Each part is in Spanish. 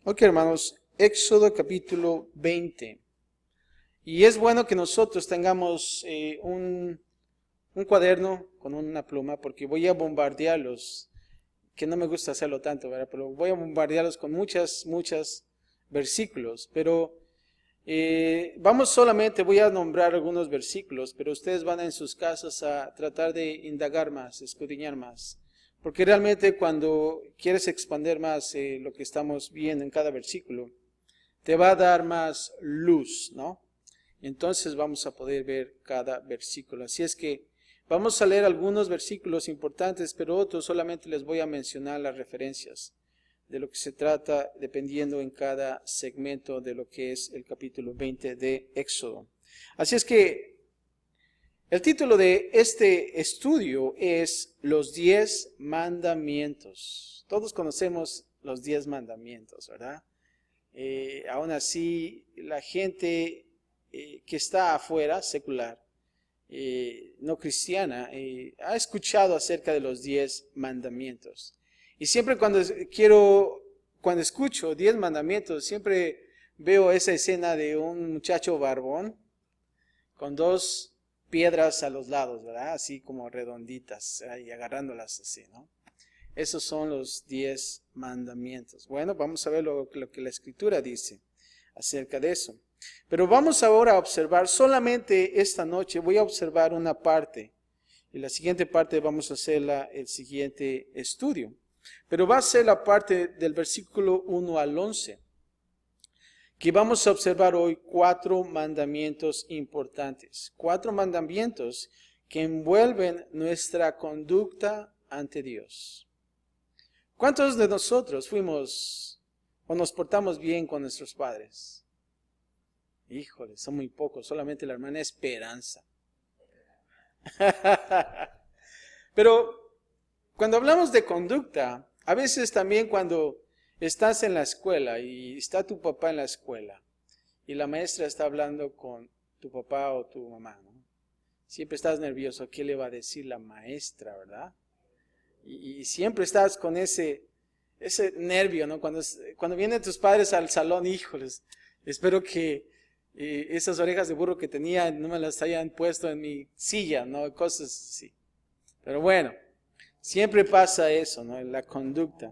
Ok, hermanos, Éxodo capítulo 20. Y es bueno que nosotros tengamos un cuaderno con una pluma, porque voy a bombardearlos, que no me gusta hacerlo tanto, ¿verdad? Pero voy a bombardearlos con muchas versículos. Pero voy a nombrar algunos versículos, pero ustedes van en sus casas a tratar de indagar más, escudriñar más. Porque realmente cuando quieres expander más lo que estamos viendo en cada versículo, te va a dar más luz, ¿no? Entonces vamos a poder ver cada versículo. Así es que vamos a leer algunos versículos importantes, pero otros solamente les voy a mencionar las referencias de lo que se trata dependiendo en cada segmento de lo que es el capítulo 20 de Éxodo. Así es que el título de este estudio es Los 10 Mandamientos. Todos conocemos los 10 mandamientos, ¿verdad? Aún así, la gente que está afuera, secular, no cristiana, ha escuchado acerca de los 10 mandamientos. Y siempre cuando escucho 10 mandamientos, siempre veo esa escena de un muchacho barbón con dos piedras a los lados, ¿verdad? Así como redonditas, y agarrándolas así, ¿no? Esos son los 10 mandamientos. Bueno, vamos a ver lo que la Escritura dice acerca de eso. Pero vamos ahora a observar, solamente esta noche voy a observar una parte. Y la siguiente parte vamos a hacerla el siguiente estudio. Pero va a ser la parte del versículo 1 al 11. Que vamos a observar hoy 4 mandamientos importantes. 4 mandamientos que envuelven nuestra conducta ante Dios. ¿Cuántos de nosotros fuimos o nos portamos bien con nuestros padres? Híjole, son muy pocos, solamente la hermana Esperanza. Pero cuando hablamos de conducta, a veces también cuando estás en la escuela y está tu papá en la escuela y la maestra está hablando con tu papá o tu mamá, ¿no? Siempre estás nervioso, ¿qué le va a decir la maestra, verdad? Y siempre estás con ese nervio, ¿no? Cuando vienen tus padres al salón, híjoles, espero que esas orejas de burro que tenía no me las hayan puesto en mi silla, ¿no? Cosas así. Pero bueno, siempre pasa eso, ¿no? En la conducta.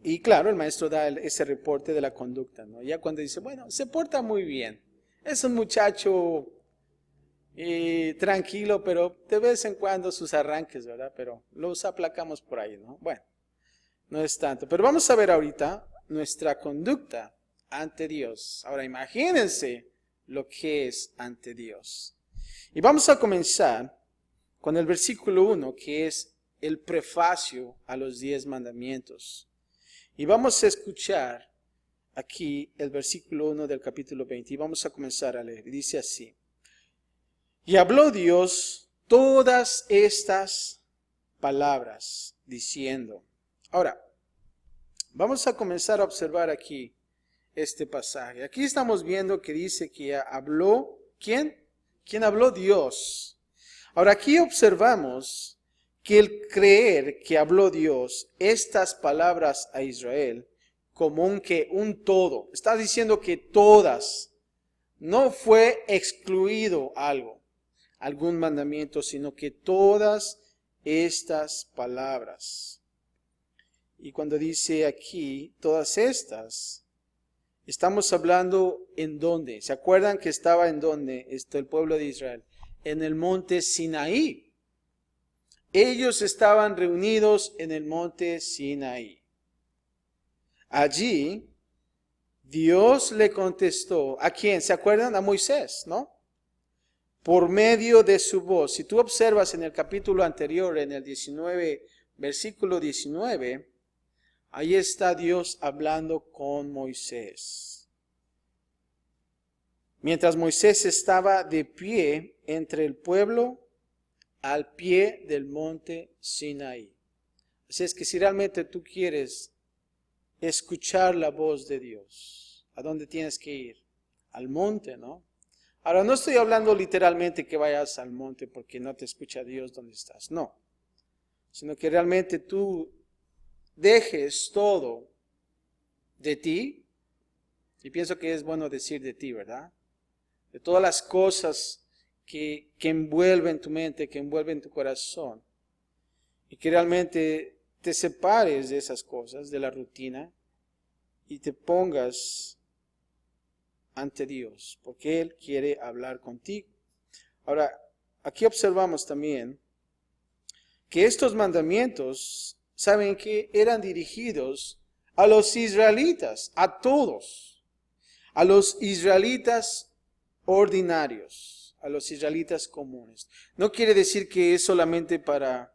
Y claro, el maestro da ese reporte de la conducta, ¿no? Ya cuando dice, bueno, se porta muy bien. Es un muchacho tranquilo, pero de vez en cuando sus arranques, ¿verdad? Pero los aplacamos por ahí, ¿no? Bueno, no es tanto. Pero vamos a ver ahorita nuestra conducta ante Dios. Ahora imagínense lo que es ante Dios. Y vamos a comenzar con el versículo 1, que es el prefacio a los 10 mandamientos. Y vamos a escuchar aquí el versículo 1 del capítulo 20. Y vamos a comenzar a leer. Y dice así. Y habló Dios todas estas palabras, diciendo. Ahora, vamos a comenzar a observar aquí este pasaje. Aquí estamos viendo que dice que habló, ¿quién? ¿Quién habló? Dios. Ahora aquí observamos que el creer que habló Dios estas palabras a Israel como un todo, está diciendo que todas, no fue excluido algún mandamiento, sino que todas estas palabras. Y cuando dice aquí, todas estas, estamos hablando en dónde. ¿Se acuerdan que estaba en dónde está el pueblo de Israel? En el monte Sinaí. Ellos estaban reunidos en el monte Sinaí. Allí, Dios le contestó, ¿a quién? ¿Se acuerdan? A Moisés, ¿no? Por medio de su voz. Si tú observas en el capítulo anterior, en el 19, versículo 19, ahí está Dios hablando con Moisés. Mientras Moisés estaba de pie entre el pueblo al pie del monte Sinaí. Así es que si realmente tú quieres escuchar la voz de Dios, ¿a dónde tienes que ir? Al monte, ¿no? Ahora, no estoy hablando literalmente que vayas al monte porque no te escucha Dios donde estás, no. Sino que realmente tú dejes todo de ti, y pienso que es bueno decir de ti, ¿verdad? De todas las cosas que envuelven tu mente, que envuelven tu corazón, y que realmente te separes de esas cosas, de la rutina, y te pongas ante Dios, porque Él quiere hablar contigo. Ahora, aquí observamos también que estos mandamientos, ¿saben qué? Eran dirigidos a los israelitas, a todos, a los israelitas ordinarios, a los israelitas comunes. No quiere decir que es solamente para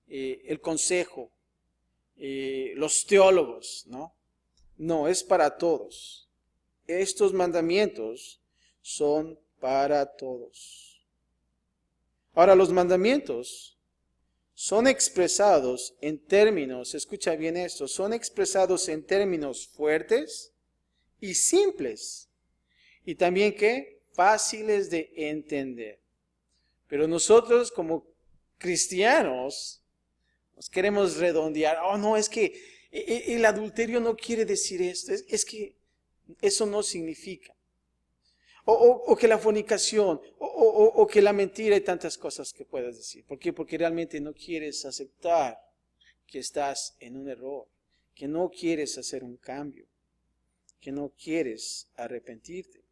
el consejo, los teólogos, ¿no? No, es para todos. Estos mandamientos son para todos. Ahora, los mandamientos son expresados en términos, escucha bien esto, son expresados en términos fuertes y simples. Y también, ¿qué? Fáciles de entender. Pero nosotros como cristianos nos queremos redondear. Oh, no, es que el adulterio no quiere decir esto. Es que eso no significa. O que la fornicación, o que la mentira y tantas cosas que puedas decir. ¿Por qué? Porque realmente no quieres aceptar que estás en un error, que no quieres hacer un cambio, que no quieres arrepentirte.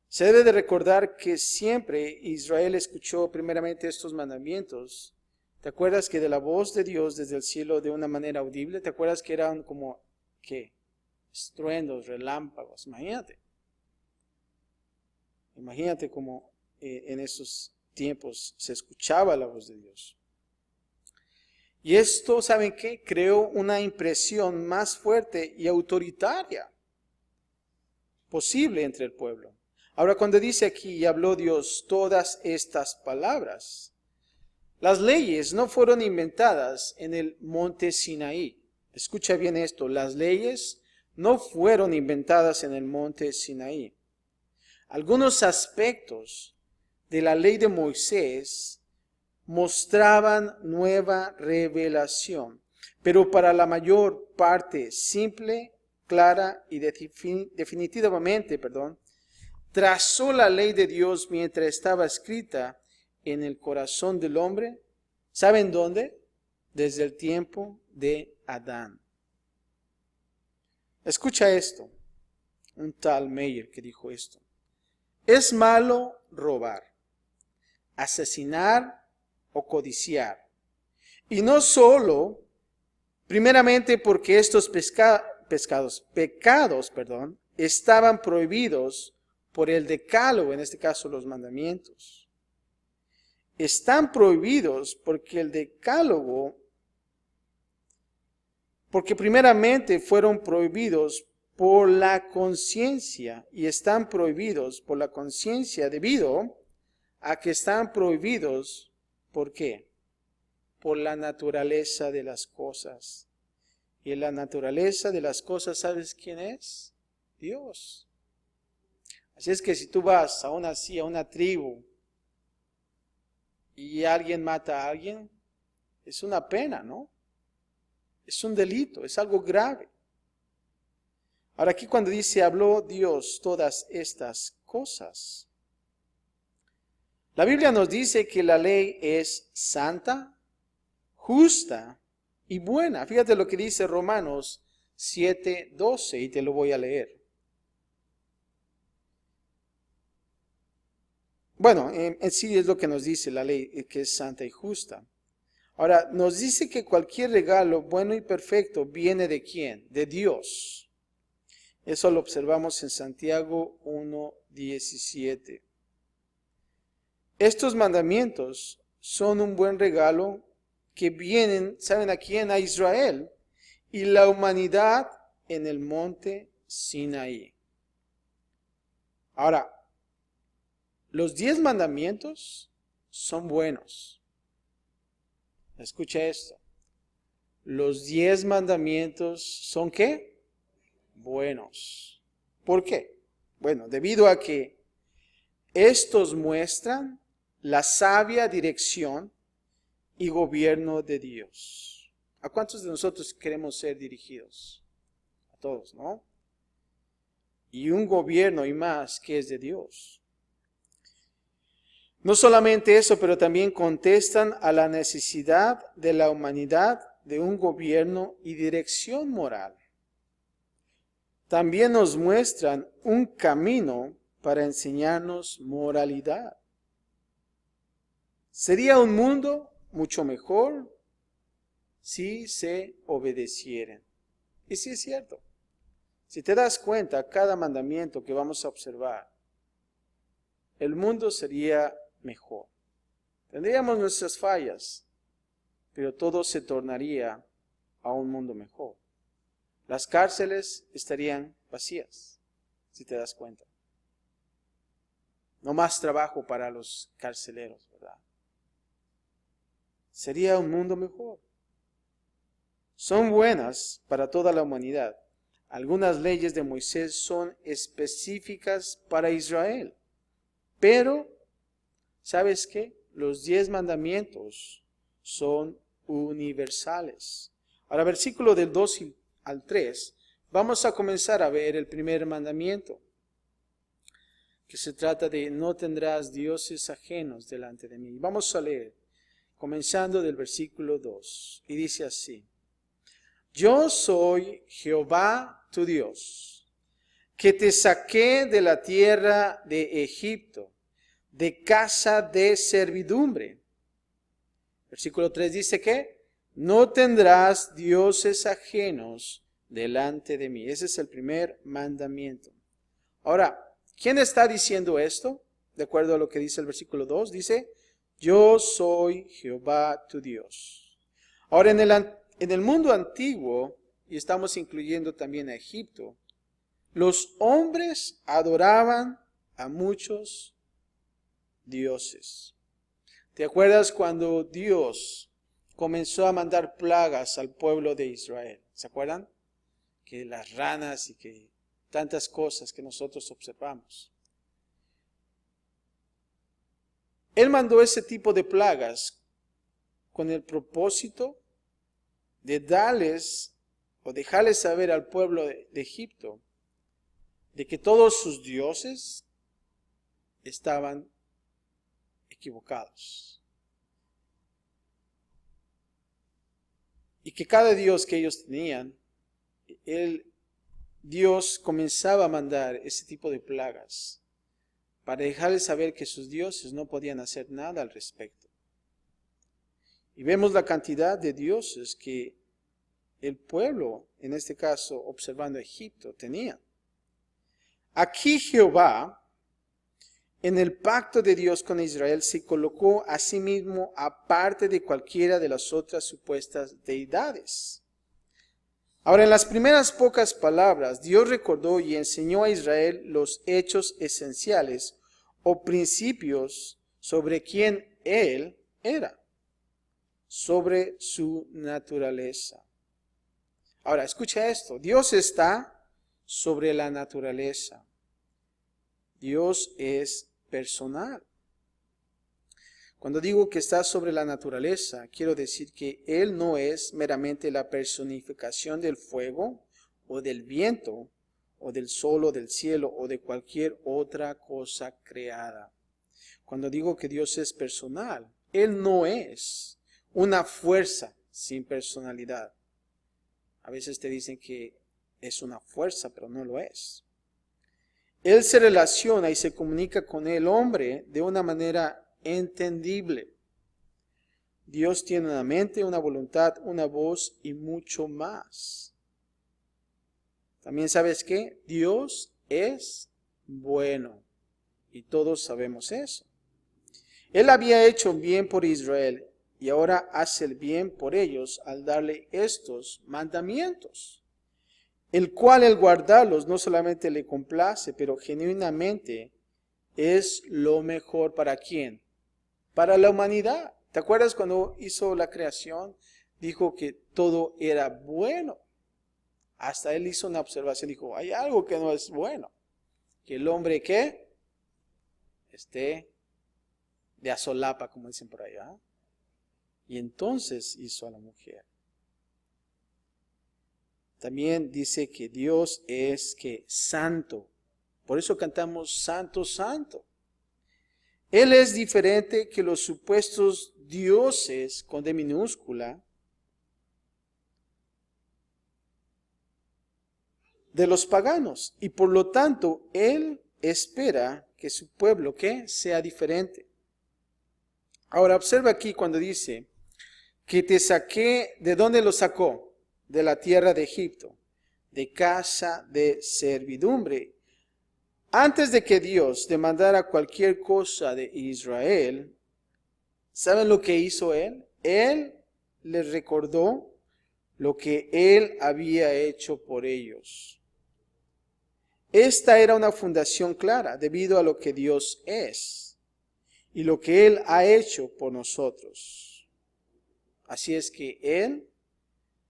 Se debe de recordar que siempre Israel escuchó primeramente estos mandamientos. ¿Te acuerdas que de la voz de Dios desde el cielo de una manera audible? ¿Te acuerdas que eran como, qué? Estruendos, relámpagos, imagínate. Imagínate cómo en esos tiempos se escuchaba la voz de Dios. Y esto, ¿saben qué? Creó una impresión más fuerte y autoritaria posible entre el pueblo. Ahora, cuando dice aquí, y habló Dios todas estas palabras, las leyes no fueron inventadas en el monte Sinaí. Escucha bien esto, las leyes no fueron inventadas en el monte Sinaí. Algunos aspectos de la ley de Moisés mostraban nueva revelación, pero para la mayor parte simple, clara y definitivamente, trazó la ley de Dios mientras estaba escrita en el corazón del hombre. ¿Saben dónde? Desde el tiempo de Adán. Escucha esto, un tal Meyer que dijo esto. Es malo robar, asesinar o codiciar. Y no solo, primeramente porque estos pecados, estaban prohibidos por el decálogo, en este caso los mandamientos. Están prohibidos porque el decálogo, porque primeramente fueron prohibidos por la conciencia, y están prohibidos por la conciencia debido a que están prohibidos, ¿por qué? Por la naturaleza de las cosas. Y la naturaleza de las cosas, ¿sabes quién es? Dios. Así es que si tú vas a una tribu, y alguien mata a alguien, es una pena, ¿no? Es un delito, es algo grave. Ahora aquí cuando dice, habló Dios todas estas cosas, la Biblia nos dice que la ley es santa, justa y buena. Fíjate lo que dice Romanos 7:12 y te lo voy a leer. Bueno, en sí es lo que nos dice la ley, que es santa y justa. Ahora, nos dice que cualquier regalo bueno y perfecto viene ¿de quién? De Dios. Eso lo observamos en Santiago 1:17. Estos mandamientos son un buen regalo que vienen, ¿saben a quién? A Israel y la humanidad en el monte Sinaí. Ahora, los 10 mandamientos son buenos. Escucha esto. Los 10 mandamientos son ¿qué? Buenos. ¿Por qué? Bueno, debido a que estos muestran la sabia dirección y gobierno de Dios. ¿A cuántos de nosotros queremos ser dirigidos? A todos, ¿no? Y un gobierno y más que es de Dios. No solamente eso, pero también contestan a la necesidad de la humanidad de un gobierno y dirección moral. También nos muestran un camino para enseñarnos moralidad. Sería un mundo mucho mejor si se obedecieran. Y sí es cierto. Si te das cuenta, cada mandamiento que vamos a observar, el mundo sería mejor. Tendríamos nuestras fallas, pero todo se tornaría a un mundo mejor. Las cárceles estarían vacías, si te das cuenta. No más trabajo para los carceleros, ¿verdad? Sería un mundo mejor. Son buenas para toda la humanidad. Algunas leyes de Moisés son específicas para Israel. Pero, ¿sabes qué? Los 10 mandamientos son universales. Ahora, versículo del 2 al 3, vamos a comenzar a ver el primer mandamiento, que se trata de no tendrás dioses ajenos delante de mí. Vamos a leer, comenzando del versículo 2, y dice así: Yo soy Jehová tu Dios, que te saqué de la tierra de Egipto, de casa de servidumbre. Versículo 3 dice que no tendrás dioses ajenos delante de mí. Ese es el primer mandamiento. Ahora, ¿quién está diciendo esto? De acuerdo a lo que dice el versículo 2, dice, yo soy Jehová tu Dios. Ahora, en el mundo antiguo, y estamos incluyendo también a Egipto, los hombres adoraban a muchos dioses. ¿Te acuerdas cuando Dios comenzó a mandar plagas al pueblo de Israel? ¿Se acuerdan? Que las ranas y que tantas cosas que nosotros observamos. Él mandó ese tipo de plagas con el propósito de darles o dejarles saber al pueblo de Egipto de que todos sus dioses estaban equivocados. Y que cada dios que ellos tenían, Dios comenzaba a mandar ese tipo de plagas para dejarles saber que sus dioses no podían hacer nada al respecto. Y vemos la cantidad de dioses que el pueblo, en este caso observando Egipto, tenía. Aquí Jehová, en el pacto de Dios con Israel, se colocó a sí mismo aparte de cualquiera de las otras supuestas deidades. Ahora, en las primeras pocas palabras, Dios recordó y enseñó a Israel los hechos esenciales o principios sobre quién Él era, sobre su naturaleza. Ahora, escucha esto, Dios está sobre la naturaleza. Dios es personal. Cuando digo que está sobre la naturaleza, quiero decir que Él no es meramente la personificación del fuego o del viento o del sol o del cielo o de cualquier otra cosa creada. Cuando digo que Dios es personal, Él no es una fuerza sin personalidad. A veces te dicen que es una fuerza, pero no lo es. Él se relaciona y se comunica con el hombre de una manera entendible. Dios tiene una mente, una voluntad, una voz y mucho más. También sabes que Dios es bueno y todos sabemos eso. Él había hecho bien por Israel y ahora hace el bien por ellos al darle estos mandamientos, el cual el guardarlos no solamente le complace, pero genuinamente es lo mejor para ¿quién? Para la humanidad. ¿Te acuerdas cuando hizo la creación? Dijo que todo era bueno. Hasta él hizo una observación, dijo, hay algo que no es bueno. Que el hombre, ¿qué? Esté de asolapa, como dicen por allá. Y entonces hizo a la mujer. también dice que Dios es que santo. Por eso cantamos Santo, Santo. Él es diferente que los supuestos dioses con D minúscula de los paganos. Y por lo tanto, Él espera que su pueblo, ¿qué? Sea diferente. Ahora, observa aquí cuando dice que te saqué, ¿de dónde lo sacó? De la tierra de Egipto, de casa de servidumbre. Antes de que Dios demandara cualquier cosa de Israel, ¿saben lo que hizo Él? Él les recordó lo que Él había hecho por ellos. Esta era una fundación clara debido a lo que Dios es y lo que Él ha hecho por nosotros. Así es que Él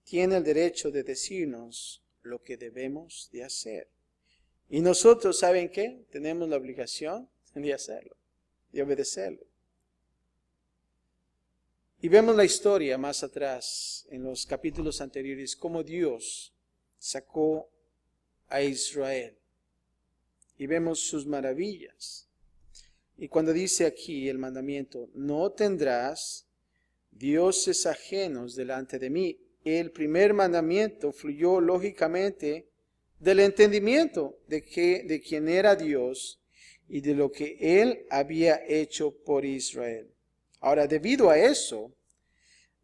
tiene el derecho de decirnos lo que debemos de hacer. Y nosotros, ¿saben qué? Tenemos la obligación de hacerlo, de obedecerlo. Y vemos la historia más atrás, en los capítulos anteriores, cómo Dios sacó a Israel. Y vemos sus maravillas. Y cuando dice aquí el mandamiento, no tendrás dioses ajenos delante de mí. El primer mandamiento fluyó lógicamente del entendimiento de quién era Dios y de lo que Él había hecho por Israel. Ahora, debido a eso,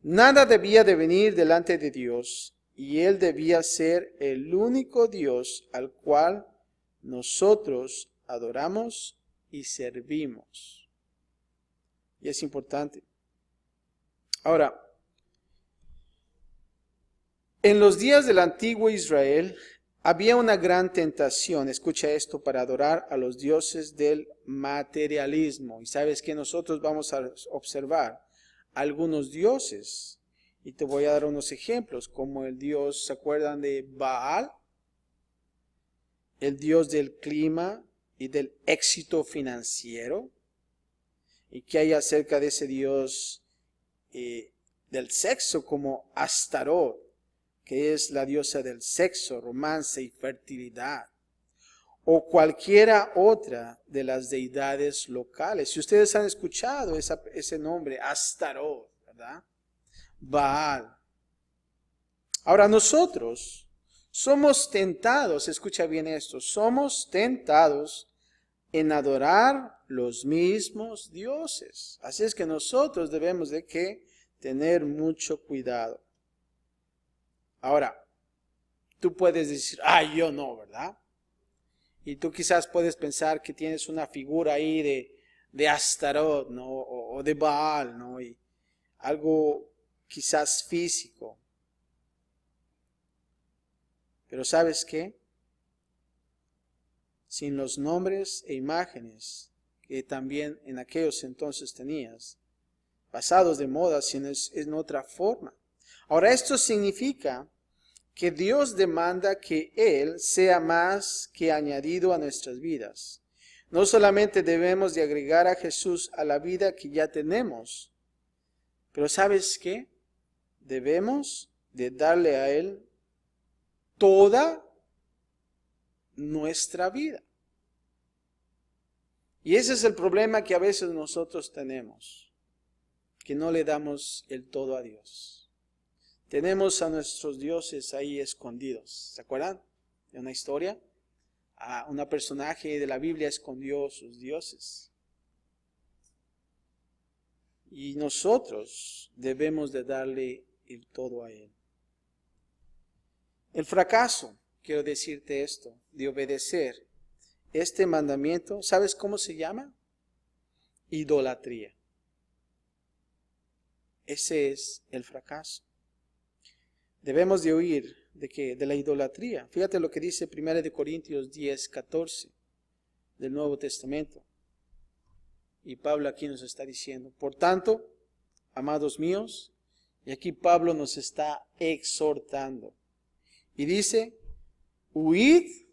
nada debía de venir delante de Dios y Él debía ser el único Dios al cual nosotros adoramos y servimos. Y es importante. Ahora, en los días del antiguo Israel había una gran tentación, escucha esto, para adorar a los dioses del materialismo. Y sabes que nosotros vamos a observar algunos dioses. Y te voy a dar unos ejemplos, como el dios, ¿se acuerdan de Baal? El dios del clima y del éxito financiero. ¿Y qué hay acerca de ese dios del sexo como Astarot, que es la diosa del sexo, romance y fertilidad? O cualquiera otra de las deidades locales. Si ustedes han escuchado ese nombre, Astarot, ¿verdad? Baal. Ahora nosotros somos tentados, escucha bien esto, somos tentados en adorar los mismos dioses. Así es que nosotros debemos de tener mucho cuidado. Ahora, tú puedes decir, yo no, ¿verdad? Y tú quizás puedes pensar que tienes una figura ahí de Astarot, ¿no? O de Baal, ¿no? Y algo quizás físico. Pero ¿sabes qué? Sin los nombres e imágenes que también en aquellos entonces tenías, pasados de moda, sino en otra forma. Ahora, esto significa que Dios demanda que Él sea más que añadido a nuestras vidas. No solamente debemos de agregar a Jesús a la vida que ya tenemos, pero ¿sabes qué? Debemos de darle a Él toda nuestra vida. Y ese es el problema que a veces nosotros tenemos, que no le damos el todo a Dios. Tenemos a nuestros dioses ahí escondidos. ¿Se acuerdan de una historia? Una personaje de la Biblia escondió sus dioses. Y nosotros debemos de darle el todo a Él. El fracaso, quiero decirte esto, de obedecer este mandamiento, ¿sabes cómo se llama? Idolatría. Ese es el fracaso. Debemos de huir de la idolatría. Fíjate lo que dice 1 Corintios 10:14 del Nuevo Testamento. Y Pablo aquí nos está diciendo, por tanto, amados míos, y aquí Pablo nos está exhortando. Y dice, huid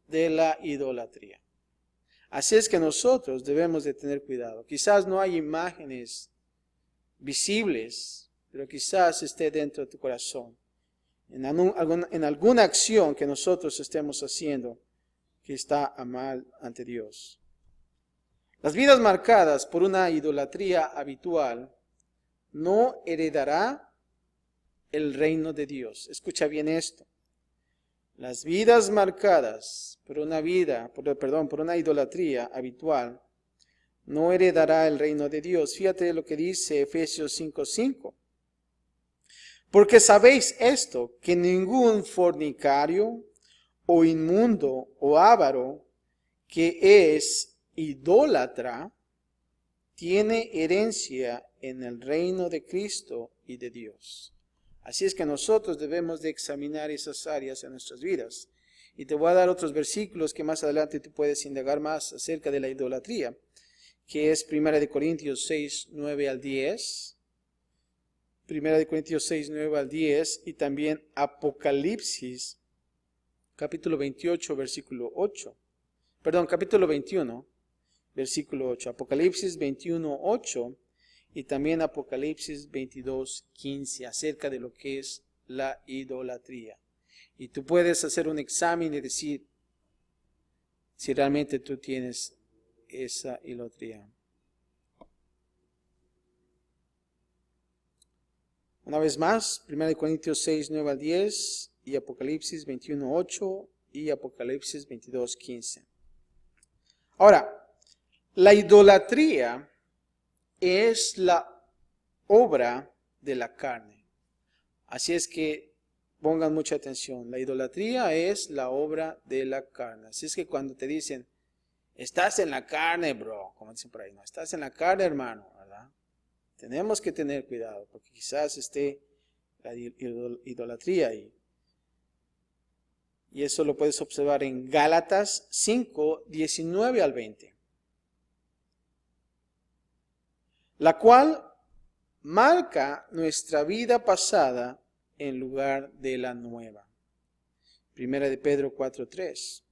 de la idolatría. Así es que nosotros debemos de tener cuidado. Quizás no hay imágenes visibles, pero quizás esté dentro de tu corazón. en alguna acción que nosotros estemos haciendo que está a mal ante Dios. Las vidas marcadas por una idolatría habitual no heredará el reino de Dios. Escucha bien esto. Las vidas marcadas por una idolatría habitual no heredará el reino de Dios. Fíjate lo que dice Efesios 5:5. Porque sabéis esto, que ningún fornicario o inmundo o avaro que es idólatra tiene herencia en el reino de Cristo y de Dios. Así es que nosotros debemos de examinar esas áreas en nuestras vidas. Y te voy a dar otros versículos que más adelante tú puedes indagar más acerca de la idolatría, que es 1 Corintios 6, 9 al 10. 1 Corintios 6, 9 al 10 y también Apocalipsis, capítulo 28, versículo 8. Perdón, capítulo 21, versículo 8. Apocalipsis 21, 8 y también Apocalipsis 22, 15, acerca de lo que es la idolatría. Y tú puedes hacer un examen y decir si realmente tú tienes esa idolatría. Una vez más, 1 Corintios 6, 9 al 10 y Apocalipsis 21, 8 y Apocalipsis 22, 15. Ahora, la idolatría es la obra de la carne. Así es que pongan mucha atención. La idolatría es la obra de la carne. Así es que cuando te dicen, estás en la carne, bro, como dicen por ahí, no, estás en la carne, hermano, ¿verdad? Tenemos que tener cuidado porque quizás esté la idolatría ahí. Y eso lo puedes observar en Gálatas 5, 19 al 20. La cual marca nuestra vida pasada en lugar de la nueva. 1 de Pedro 4, 3.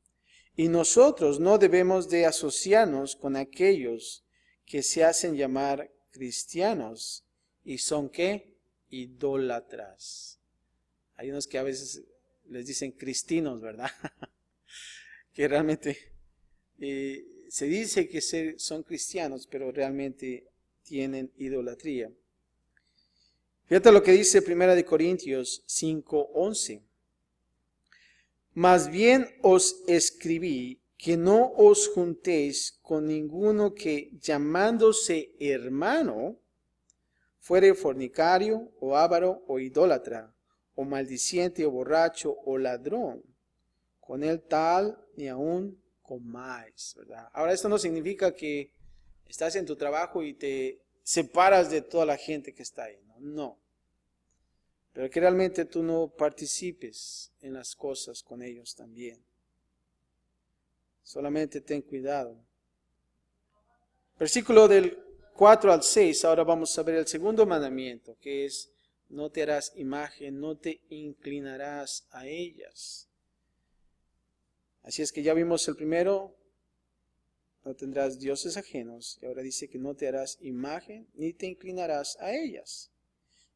Y nosotros no debemos de asociarnos con aquellos que se hacen llamar cristianos y son ¿qué? Idólatras. Hay unos que a veces les dicen cristinos, ¿verdad? Que realmente se dice que son cristianos, pero realmente tienen idolatría. Fíjate lo que dice 1 Corintios 5:11. Más bien os escribí que no os juntéis con ninguno que llamándose hermano fuere fornicario o avaro o idólatra o maldiciente o borracho o ladrón. Con él tal ni aún comáis, ¿verdad? Ahora esto no significa que estás en tu trabajo y te separas de toda la gente que está ahí, no. Pero que realmente tú no participes en las cosas con ellos también. Solamente ten cuidado. Versículo del 4 al 6, ahora vamos a ver el segundo mandamiento, que es, no te harás imagen, no te inclinarás a ellas. Así es que ya vimos el primero, no tendrás dioses ajenos, y ahora dice que no te harás imagen, ni te inclinarás a ellas.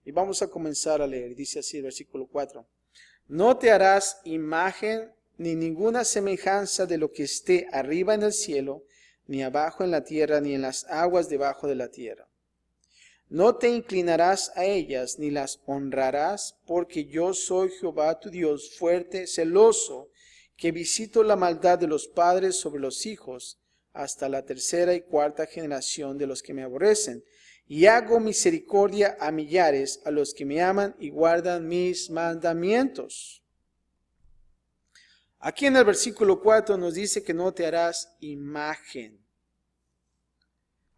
Y vamos a comenzar a leer, dice así el versículo 4. No te harás imagen ni ninguna semejanza de lo que esté arriba en el cielo, ni abajo en la tierra, ni en las aguas debajo de la tierra. No te inclinarás a ellas, ni las honrarás, porque yo soy Jehová tu Dios, fuerte, celoso, que visito la maldad de los padres sobre los hijos, hasta la tercera y cuarta generación de los que me aborrecen, y hago misericordia a millares, a los que me aman y guardan mis mandamientos. Aquí en el versículo 4 nos dice que no te harás imagen.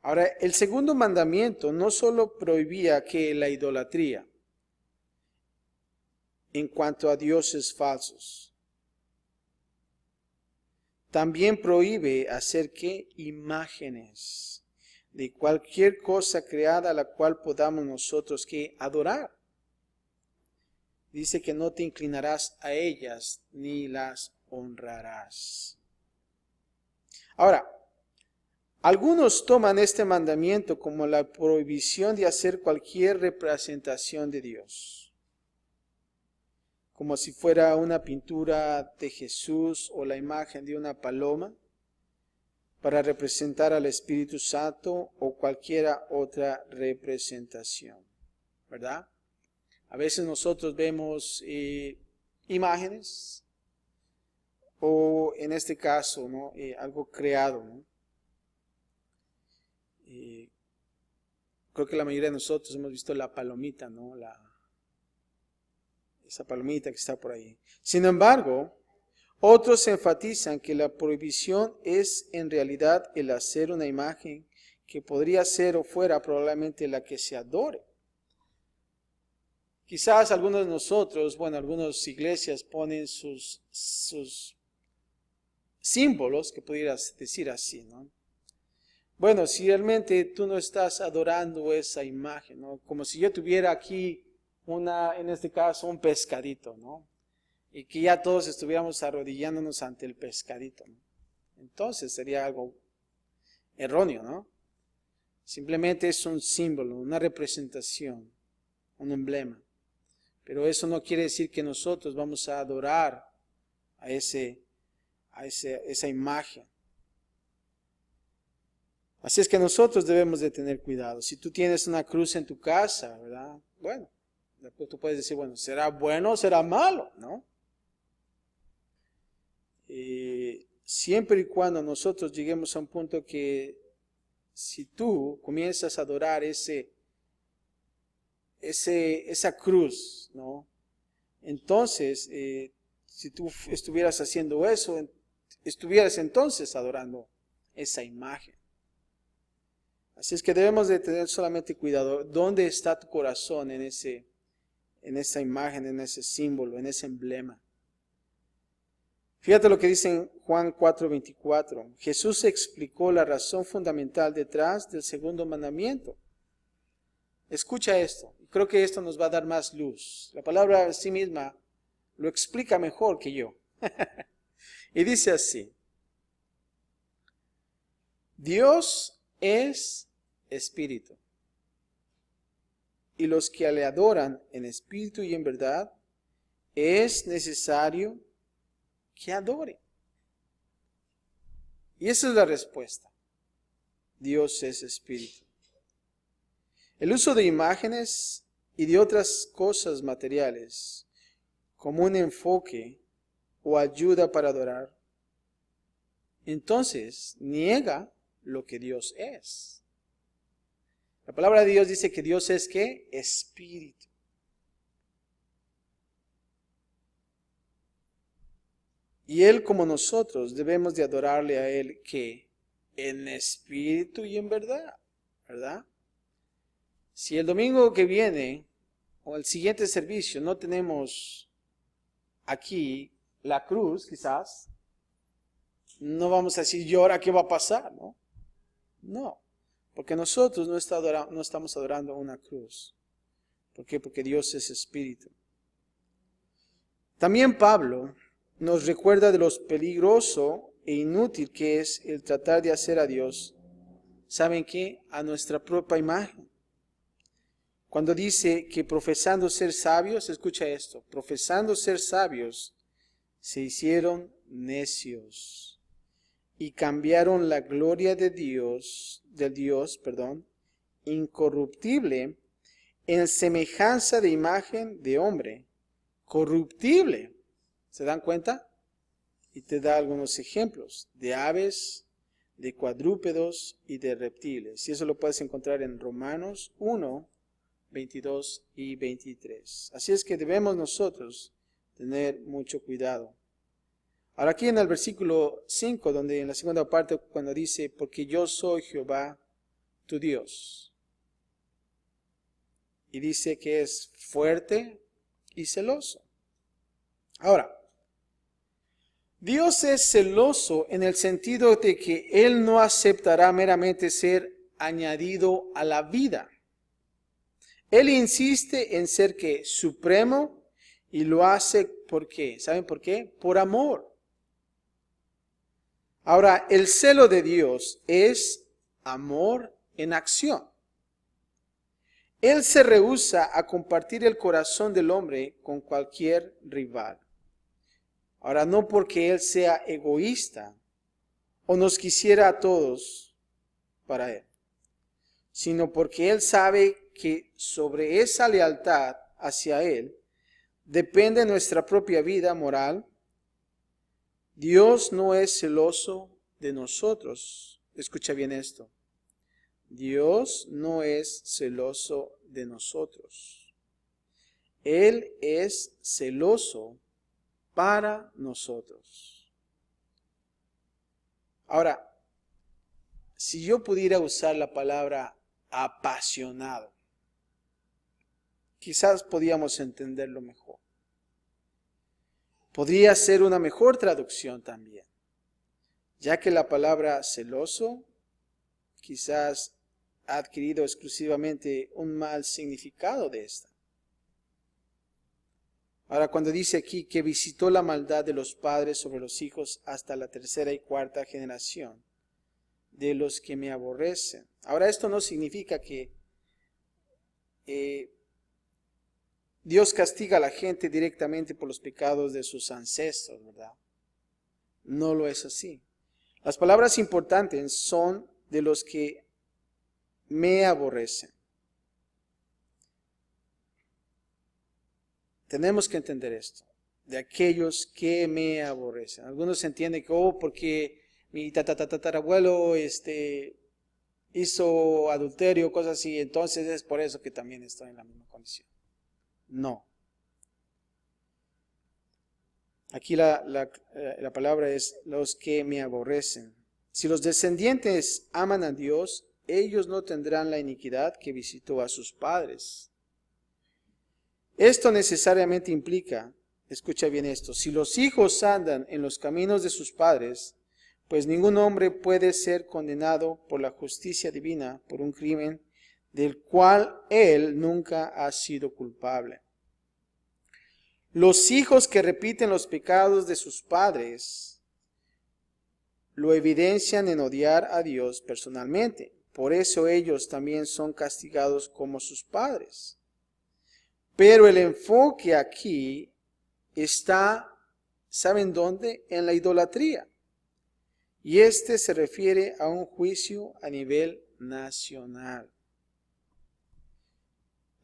Ahora, el segundo mandamiento no solo prohibía que la idolatría en cuanto a dioses falsos, también prohíbe hacer ¿qué? Imágenes de cualquier cosa creada a la cual podamos nosotros que adorar. Dice que no te inclinarás a ellas ni las honrarás. Ahora, algunos toman este mandamiento como la prohibición de hacer cualquier representación de Dios, como si fuera una pintura de Jesús o la imagen de una paloma, para representar al Espíritu Santo o cualquiera otra representación, ¿verdad? A veces nosotros vemos imágenes o en este caso, ¿no? Algo creado, ¿no? Creo que la mayoría de nosotros hemos visto la palomita, ¿no? Esa palomita que está por ahí. Sin embargo, otros enfatizan que la prohibición es en realidad el hacer una imagen que podría ser o fuera probablemente la que se adore. Quizás algunos de nosotros, algunas iglesias ponen sus símbolos, que pudieras decir así, ¿no? Bueno, si realmente tú no estás adorando esa imagen, ¿no? Como si yo tuviera aquí en este caso, un pescadito, ¿no? Y que ya todos estuviéramos arrodillándonos ante el pescadito, ¿no? Entonces sería algo erróneo, ¿no? Simplemente es un símbolo, una representación, un emblema. Pero eso no quiere decir que nosotros vamos a adorar a esa imagen. Así es que nosotros debemos de tener cuidado. Si tú tienes una cruz en tu casa, ¿verdad? Bueno, después tú puedes decir, ¿será bueno o será malo? ¿No? Siempre y cuando nosotros lleguemos a un punto que si tú comienzas a adorar esa cruz, ¿no? Entonces, si tú estuvieras haciendo eso, estuvieras entonces adorando esa imagen. Así es que debemos de tener solamente cuidado. ¿Dónde está tu corazón en esa imagen, en ese símbolo, en ese emblema? Fíjate lo que dice en Juan 4:24. Jesús explicó la razón fundamental detrás del segundo mandamiento. Escucha esto. Creo que esto nos va a dar más luz. La palabra en sí misma lo explica mejor que yo. Y dice así. Dios es espíritu. Y los que le adoran en espíritu y en verdad, es necesario que adoren. Y esa es la respuesta. Dios es espíritu. El uso de imágenes y de otras cosas materiales como un enfoque o ayuda para adorar, entonces niega lo que Dios es. La palabra de Dios dice que Dios es ¿qué? Espíritu. Y Él, como nosotros, debemos de adorarle a Él que en espíritu y en verdad, ¿verdad? Si el domingo que viene o el siguiente servicio no tenemos aquí la cruz, quizás, no vamos a decir, ¿y ahora qué va a pasar? No, no, porque nosotros no estamos adorando una cruz. ¿Por qué? Porque Dios es espíritu. También Pablo nos recuerda de lo peligroso e inútil que es el tratar de hacer a Dios, ¿saben qué? A nuestra propia imagen. Cuando dice que profesando ser sabios, escucha esto, profesando ser sabios, se hicieron necios y cambiaron la gloria del Dios, incorruptible, en semejanza de imagen de hombre, corruptible. ¿Se dan cuenta? Y te da algunos ejemplos de aves, de cuadrúpedos y de reptiles. Y eso lo puedes encontrar en Romanos 1, 22 y 23. Así es que debemos nosotros tener mucho cuidado. Ahora aquí en el versículo 5, donde en la segunda parte cuando dice, porque yo soy Jehová tu Dios. Y dice que es fuerte y celoso. Ahora, Dios es celoso en el sentido de que Él no aceptará meramente ser añadido a la vida. Él insiste en ser que supremo y lo hace ¿por qué? ¿Saben por qué? Por amor. Ahora, el celo de Dios es amor en acción. Él se rehúsa a compartir el corazón del hombre con cualquier rival. Ahora, no porque Él sea egoísta o nos quisiera a todos para Él, sino porque Él sabe que sobre esa lealtad hacia Él depende nuestra propia vida moral. Dios no es celoso de nosotros. Escucha bien esto. Dios no es celoso de nosotros. Él es celoso para nosotros. Ahora, si yo pudiera usar la palabra apasionado, quizás podíamos entenderlo mejor. Podría ser una mejor traducción también, ya que la palabra celoso quizás ha adquirido exclusivamente un mal significado de esta. Ahora, cuando dice aquí que visitó la maldad de los padres sobre los hijos hasta la tercera y cuarta generación de los que me aborrecen. Ahora, esto no significa que Dios castiga a la gente directamente por los pecados de sus ancestros, ¿verdad? No lo es así. Las palabras importantes son de los que me aborrecen. Tenemos que entender esto, de aquellos que me aborrecen. Algunos entienden que, porque mi tatarabuelo hizo adulterio, cosas así, entonces es por eso que también estoy en la misma condición. No. Aquí la palabra es los que me aborrecen. Si los descendientes aman a Dios, ellos no tendrán la iniquidad que visitó a sus padres. Esto necesariamente implica, escucha bien esto, si los hijos andan en los caminos de sus padres, pues ningún hombre puede ser condenado por la justicia divina por un crimen del cual él nunca ha sido culpable. Los hijos que repiten los pecados de sus padres lo evidencian en odiar a Dios personalmente. Por eso ellos también son castigados como sus padres. Pero el enfoque aquí está, ¿saben dónde? En la idolatría. Y este se refiere a un juicio a nivel nacional.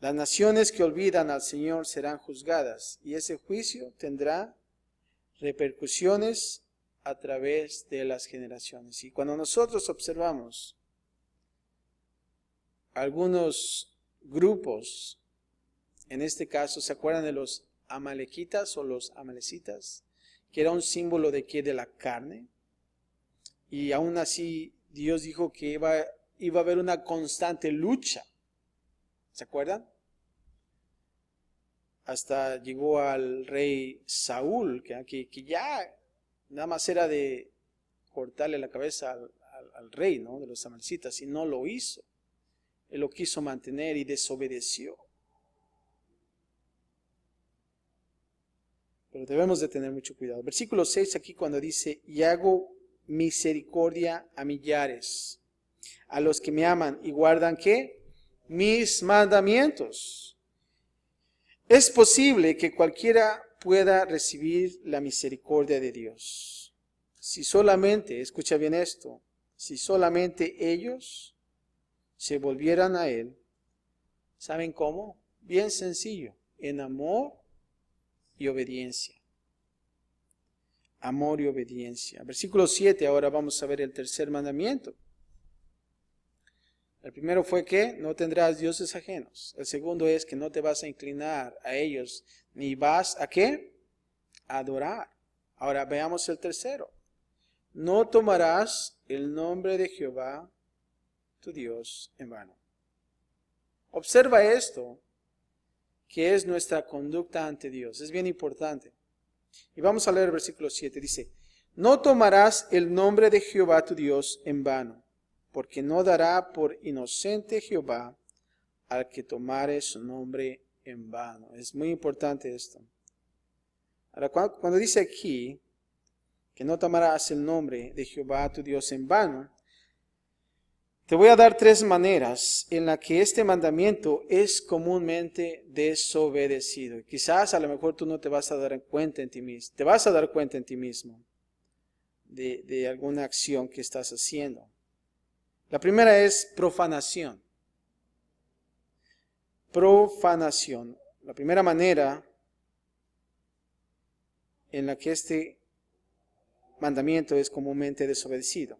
Las naciones que olvidan al Señor serán juzgadas y ese juicio tendrá repercusiones a través de las generaciones. Y cuando nosotros observamos algunos grupos, en este caso, ¿se acuerdan de los amalequitas o los amalecitas? Que era un símbolo de ¿qué? De la carne. Y aún así Dios dijo que iba a haber una constante lucha. ¿Se acuerdan? Hasta llegó al rey Saúl, que ya nada más era de cortarle la cabeza al rey, ¿no? De los amalecitas, y no lo hizo. Él lo quiso mantener y desobedeció. Pero debemos de tener mucho cuidado. Versículo 6 aquí cuando dice, y hago misericordia a millares, a los que me aman y guardan ¿qué? Mis mandamientos. Es posible que cualquiera pueda recibir la misericordia de Dios. Si solamente, escucha bien esto, si solamente ellos se volvieran a Él, ¿saben cómo? Bien sencillo, en amor y obediencia. Amor y obediencia. Versículo 7, ahora vamos a ver el tercer mandamiento. El primero fue que no tendrás dioses ajenos. El segundo es que no te vas a inclinar a ellos, ni vas a ¿qué? A adorar. Ahora veamos el tercero. No tomarás el nombre de Jehová, tu Dios, en vano. Observa esto, que es nuestra conducta ante Dios. Es bien importante. Y vamos a leer el versículo 7. Dice, no tomarás el nombre de Jehová tu Dios en vano, porque no dará por inocente Jehová al que tomare su nombre en vano. Es muy importante esto. Ahora, cuando dice aquí que no tomarás el nombre de Jehová tu Dios en vano, Te voy a dar 3 maneras en las que este mandamiento es comúnmente desobedecido. Quizás a lo mejor tú no te vas a dar cuenta en ti mismo. Te vas a dar cuenta en ti mismo de alguna acción que estás haciendo. La primera es profanación. Profanación. La primera manera en la que este mandamiento es comúnmente desobedecido.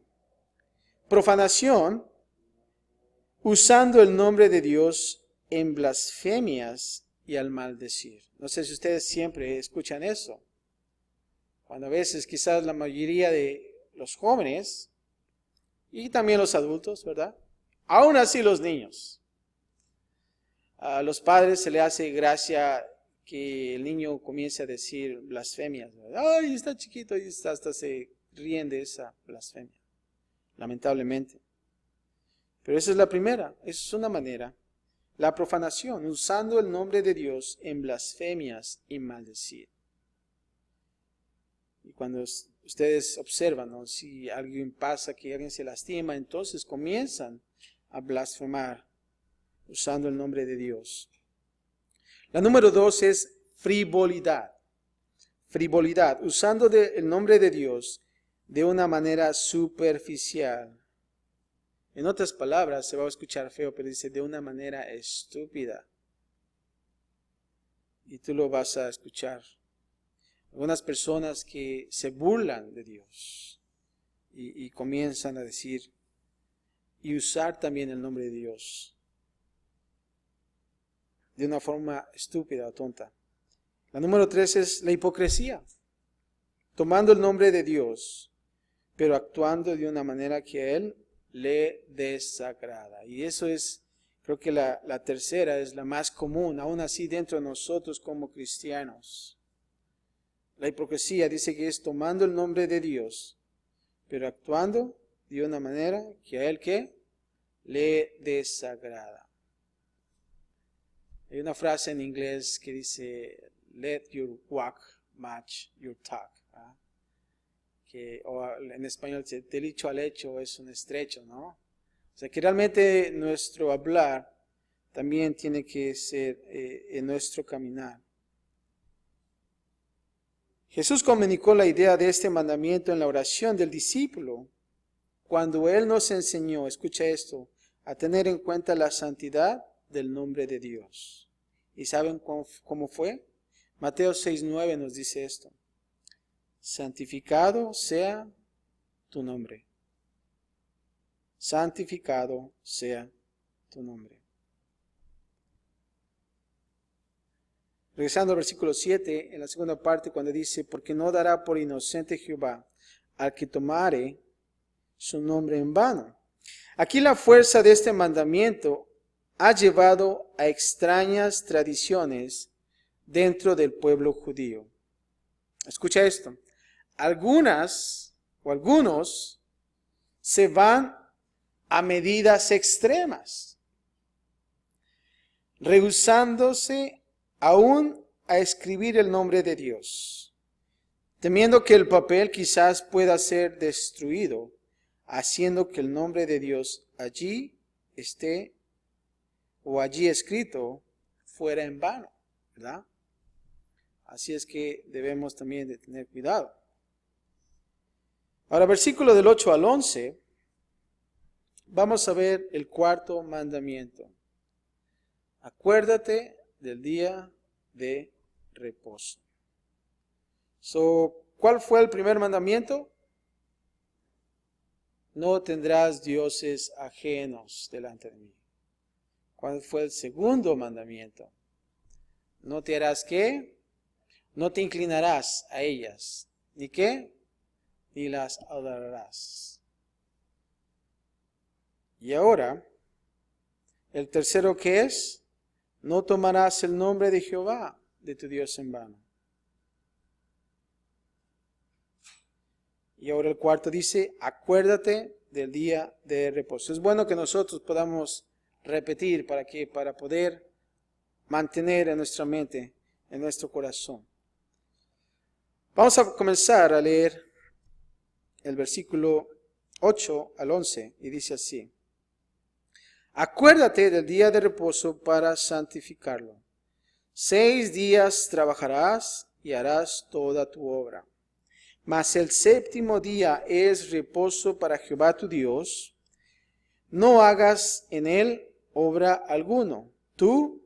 Profanación, usando el nombre de Dios en blasfemias y al maldecir. No sé si ustedes siempre escuchan eso. Cuando a veces quizás la mayoría de los jóvenes y también los adultos, ¿verdad? Aún así los niños. A los padres se le hace gracia que el niño comience a decir blasfemias, ¿verdad? Ay, está chiquito y hasta se ríen de esa blasfemia, lamentablemente. Pero esa es la primera, esa es una manera. La profanación, usando el nombre de Dios en blasfemias y maldecir. Y cuando ustedes observan, ¿no? Si alguien pasa, que alguien se lastima, entonces comienzan a blasfemar usando el nombre de Dios. La número 2 es frivolidad. Frivolidad, usando el nombre de Dios de una manera superficial. En otras palabras, se va a escuchar feo, pero dice de una manera estúpida. Y tú lo vas a escuchar. Algunas personas que se burlan de Dios y comienzan a decir y usar también el nombre de Dios de una forma estúpida o tonta. La número 3 es la hipocresía. Tomando el nombre de Dios, pero actuando de una manera que a Él le desagrada. Y eso es, creo que la tercera es la más común, aún así dentro de nosotros como cristianos. La hipocresía dice que es tomando el nombre de Dios, pero actuando de una manera que a Él ¿qué? Le desagrada. Hay una frase en inglés que dice, let your walk match your talk. O en español, del dicho al hecho es un estrecho, ¿no? O sea que realmente nuestro hablar también tiene que ser en nuestro caminar. Jesús comunicó la idea de este mandamiento en la oración del discípulo, cuando Él nos enseñó, escucha esto, a tener en cuenta la santidad del nombre de Dios. ¿Y saben cómo fue? Mateo 6:9 nos dice esto. Santificado sea tu nombre. Santificado sea tu nombre. Regresando al versículo 7, en la segunda parte, cuando dice, porque no dará por inocente Jehová al que tomare su nombre en vano. Aquí la fuerza de este mandamiento ha llevado a extrañas tradiciones dentro del pueblo judío. Escucha esto. Algunas o algunos se van a medidas extremas, rehusándose aún a escribir el nombre de Dios, temiendo que el papel quizás pueda ser destruido, haciendo que el nombre de Dios allí esté o allí escrito fuera en vano, ¿verdad? Así es que debemos también de tener cuidado. Ahora, versículo del 8 al 11, vamos a ver el cuarto mandamiento. Acuérdate del día de reposo. ¿Cuál fue el primer mandamiento? No tendrás dioses ajenos delante de mí. ¿Cuál fue el segundo mandamiento? No te harás ¿qué? No te inclinarás a ellas. ¿Ni qué? Ni las adorarás. Y ahora, el tercero ¿qué es? No tomarás el nombre de Jehová, de tu Dios en vano. Y ahora el cuarto dice, acuérdate del día de reposo. Es bueno que nosotros podamos repetir para poder mantener en nuestra mente, en nuestro corazón. Vamos a comenzar a leer el versículo 8 al 11 y dice así. Acuérdate del día de reposo para santificarlo. 6 días trabajarás y harás toda tu obra. Mas el séptimo día es reposo para Jehová tu Dios. No hagas en él obra alguno, tú,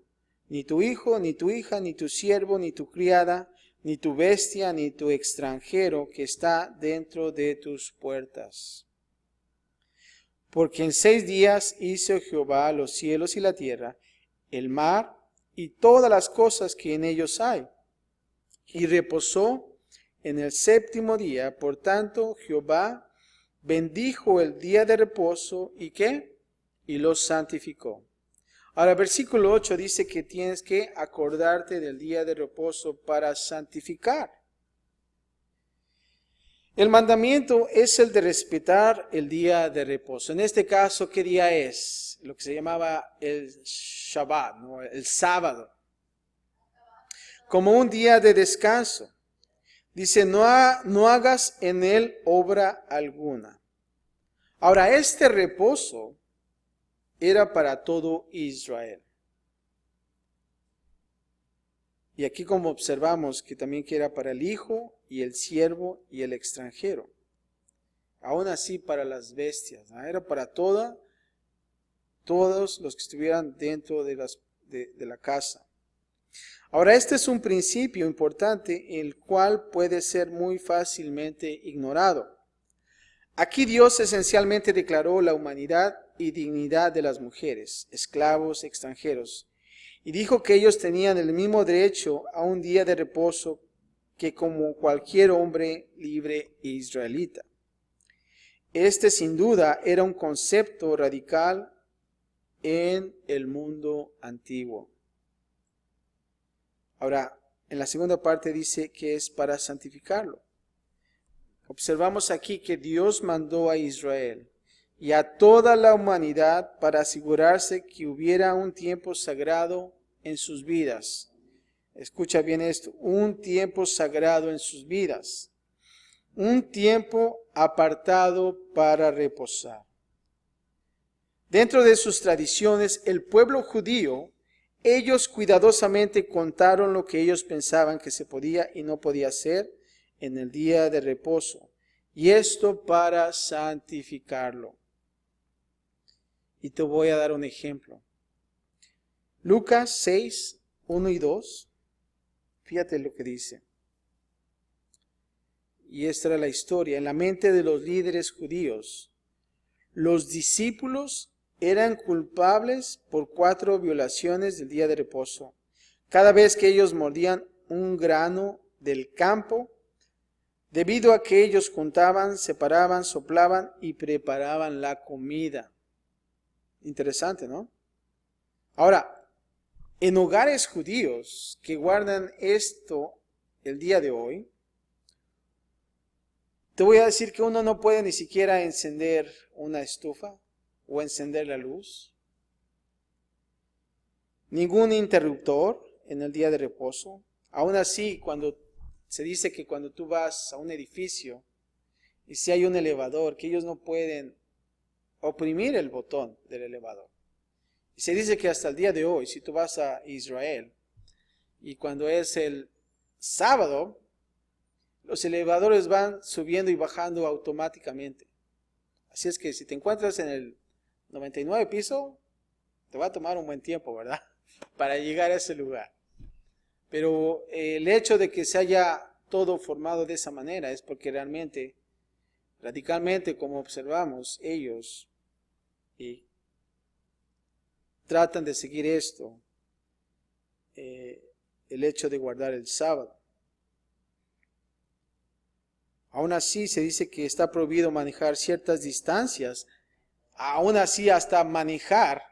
ni tu hijo, ni tu hija, ni tu siervo, ni tu criada, ni tu bestia, ni tu extranjero que está dentro de tus puertas. Porque en 6 días hizo Jehová los cielos y la tierra, el mar y todas las cosas que en ellos hay. Y reposó en el séptimo día. Por tanto, Jehová bendijo el día de reposo y ¿qué? Y lo santificó. Ahora, versículo 8 dice que tienes que acordarte del día de reposo para santificar. El mandamiento es el de respetar el día de reposo. En este caso, ¿qué día es? Lo que se llamaba el Shabbat, ¿no? El sábado. Como un día de descanso. Dice, no hagas en él obra alguna. Ahora, este reposo era para todo Israel. Y aquí como observamos que también que era para el hijo y el siervo y el extranjero. Aún así para las bestias, ¿no? Era para todos los que estuvieran dentro de la casa. Ahora, este es un principio importante, el cual puede ser muy fácilmente ignorado. Aquí Dios esencialmente declaró la humanidad y dignidad de las mujeres, esclavos, extranjeros, y dijo que ellos tenían el mismo derecho a un día de reposo que como cualquier hombre libre e israelita. Este sin duda era un concepto radical en el mundo antiguo. Ahora, en la segunda parte dice que es para santificarlo. Observamos aquí que Dios mandó a Israel y a toda la humanidad para asegurarse que hubiera un tiempo sagrado en sus vidas. Escucha bien esto, un tiempo sagrado en sus vidas. Un tiempo apartado para reposar. Dentro de sus tradiciones, el pueblo judío, ellos cuidadosamente contaron lo que ellos pensaban que se podía y no podía hacer en el día de reposo, y esto para santificarlo. Y te voy a dar un ejemplo. Lucas 6, 1 y 2, fíjate lo que dice. Y esta era la historia. En la mente de los líderes judíos, los discípulos eran culpables por 4 violaciones del día de reposo. Cada vez que ellos mordían un grano del campo, debido a que ellos juntaban, separaban, soplaban y preparaban la comida. Interesante, ¿no? Ahora, en hogares judíos que guardan esto el día de hoy, te voy a decir que uno no puede ni siquiera encender una estufa o encender la luz. Ningún interruptor en el día de reposo. Aún así, cuando se dice que cuando tú vas a un edificio y si hay un elevador, que ellos no pueden oprimir el botón del elevador. Y se dice que hasta el día de hoy, si tú vas a Israel y cuando es el sábado, los elevadores van subiendo y bajando automáticamente. Así es que si te encuentras en el 99 piso, te va a tomar un buen tiempo, ¿verdad? Para llegar a ese lugar. Pero el hecho de que se haya todo formado de esa manera es porque realmente, radicalmente, como observamos, ellos tratan de seguir esto, el hecho de guardar el sábado. Aún así se dice que está prohibido manejar ciertas distancias, aún así hasta manejar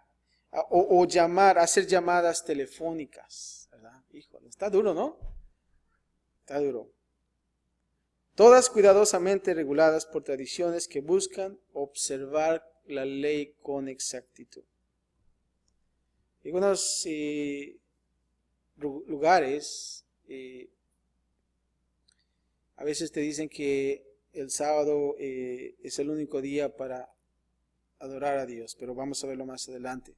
o llamar, hacer llamadas telefónicas, ¿verdad? Híjole, está duro, ¿no? Está duro. Todas cuidadosamente reguladas por tradiciones que buscan observar la ley con exactitud. Algunos lugares a veces te dicen que el sábado es el único día para adorar a Dios, pero vamos a verlo más adelante.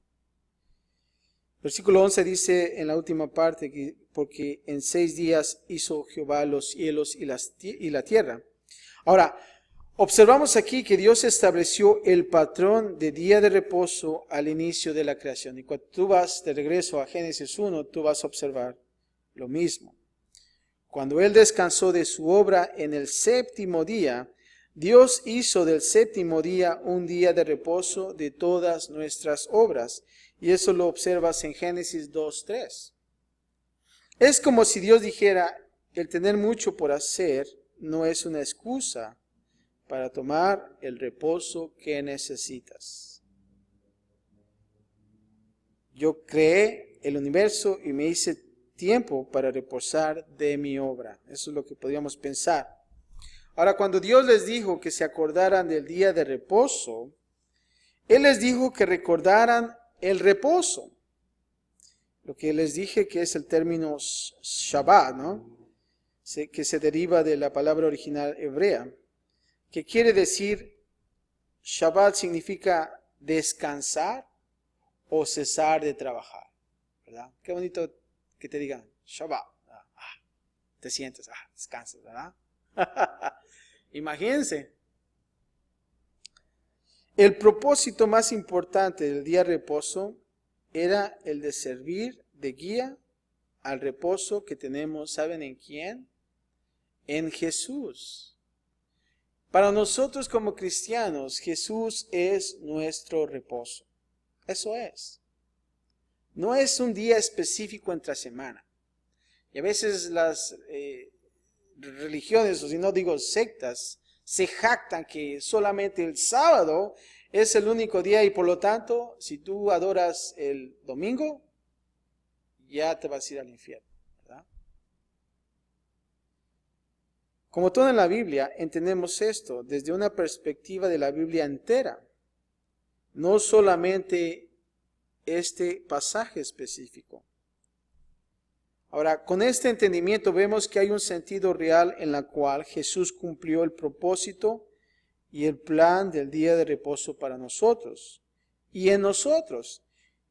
Versículo 11 dice en la última parte que porque en 6 días hizo Jehová los cielos y la tierra. Ahora, observamos aquí que Dios estableció el patrón de día de reposo al inicio de la creación. Y cuando tú vas de regreso a Génesis 1, tú vas a observar lo mismo. Cuando Él descansó de su obra en el séptimo día, Dios hizo del séptimo día un día de reposo de todas nuestras obras. Y eso lo observas en Génesis 2:3. Es como si Dios dijera, el tener mucho por hacer no es una excusa para tomar el reposo que necesitas. Yo creé el universo y me hice tiempo para reposar de mi obra. Eso es lo que podríamos pensar. Ahora, cuando Dios les dijo que se acordaran del día de reposo, Él les dijo que recordaran el reposo. Lo que les dije que es el término Shabbat, ¿no? Que se deriva de la palabra original hebrea, que quiere decir, Shabbat significa descansar o cesar de trabajar, ¿verdad? Qué bonito que te digan Shabbat. Te sientes, descansas, ¿verdad? Imagínense. El propósito más importante del día de reposo era el de servir de guía al reposo que tenemos, ¿saben en quién? En Jesús. Para nosotros como cristianos, Jesús es nuestro reposo. Eso es. No es un día específico entre semana. Y a veces las religiones, o si no digo sectas, se jactan que solamente el sábado es el único día y por lo tanto, si tú adoras el domingo, ya te vas a ir al infierno, ¿verdad? Como todo en la Biblia, entendemos esto desde una perspectiva de la Biblia entera, no solamente este pasaje específico. Ahora, con este entendimiento vemos que hay un sentido real en la cual Jesús cumplió el propósito y el plan del día de reposo para nosotros y en nosotros.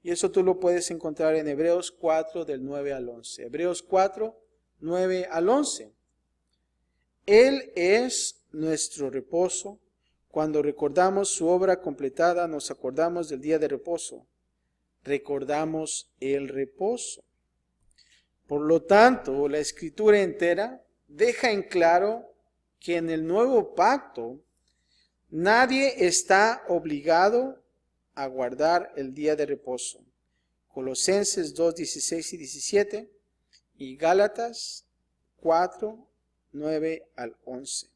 Y eso tú lo puedes encontrar en Hebreos 4 del 9 al 11. Hebreos 4, 9 al 11. Él es nuestro reposo. Cuando recordamos su obra completada, nos acordamos del día de reposo. Recordamos el reposo. Por lo tanto, la Escritura entera deja en claro que en el nuevo pacto nadie está obligado a guardar el día de reposo. Colosenses 2, 16 y 17 y Gálatas 4, 9 al 11.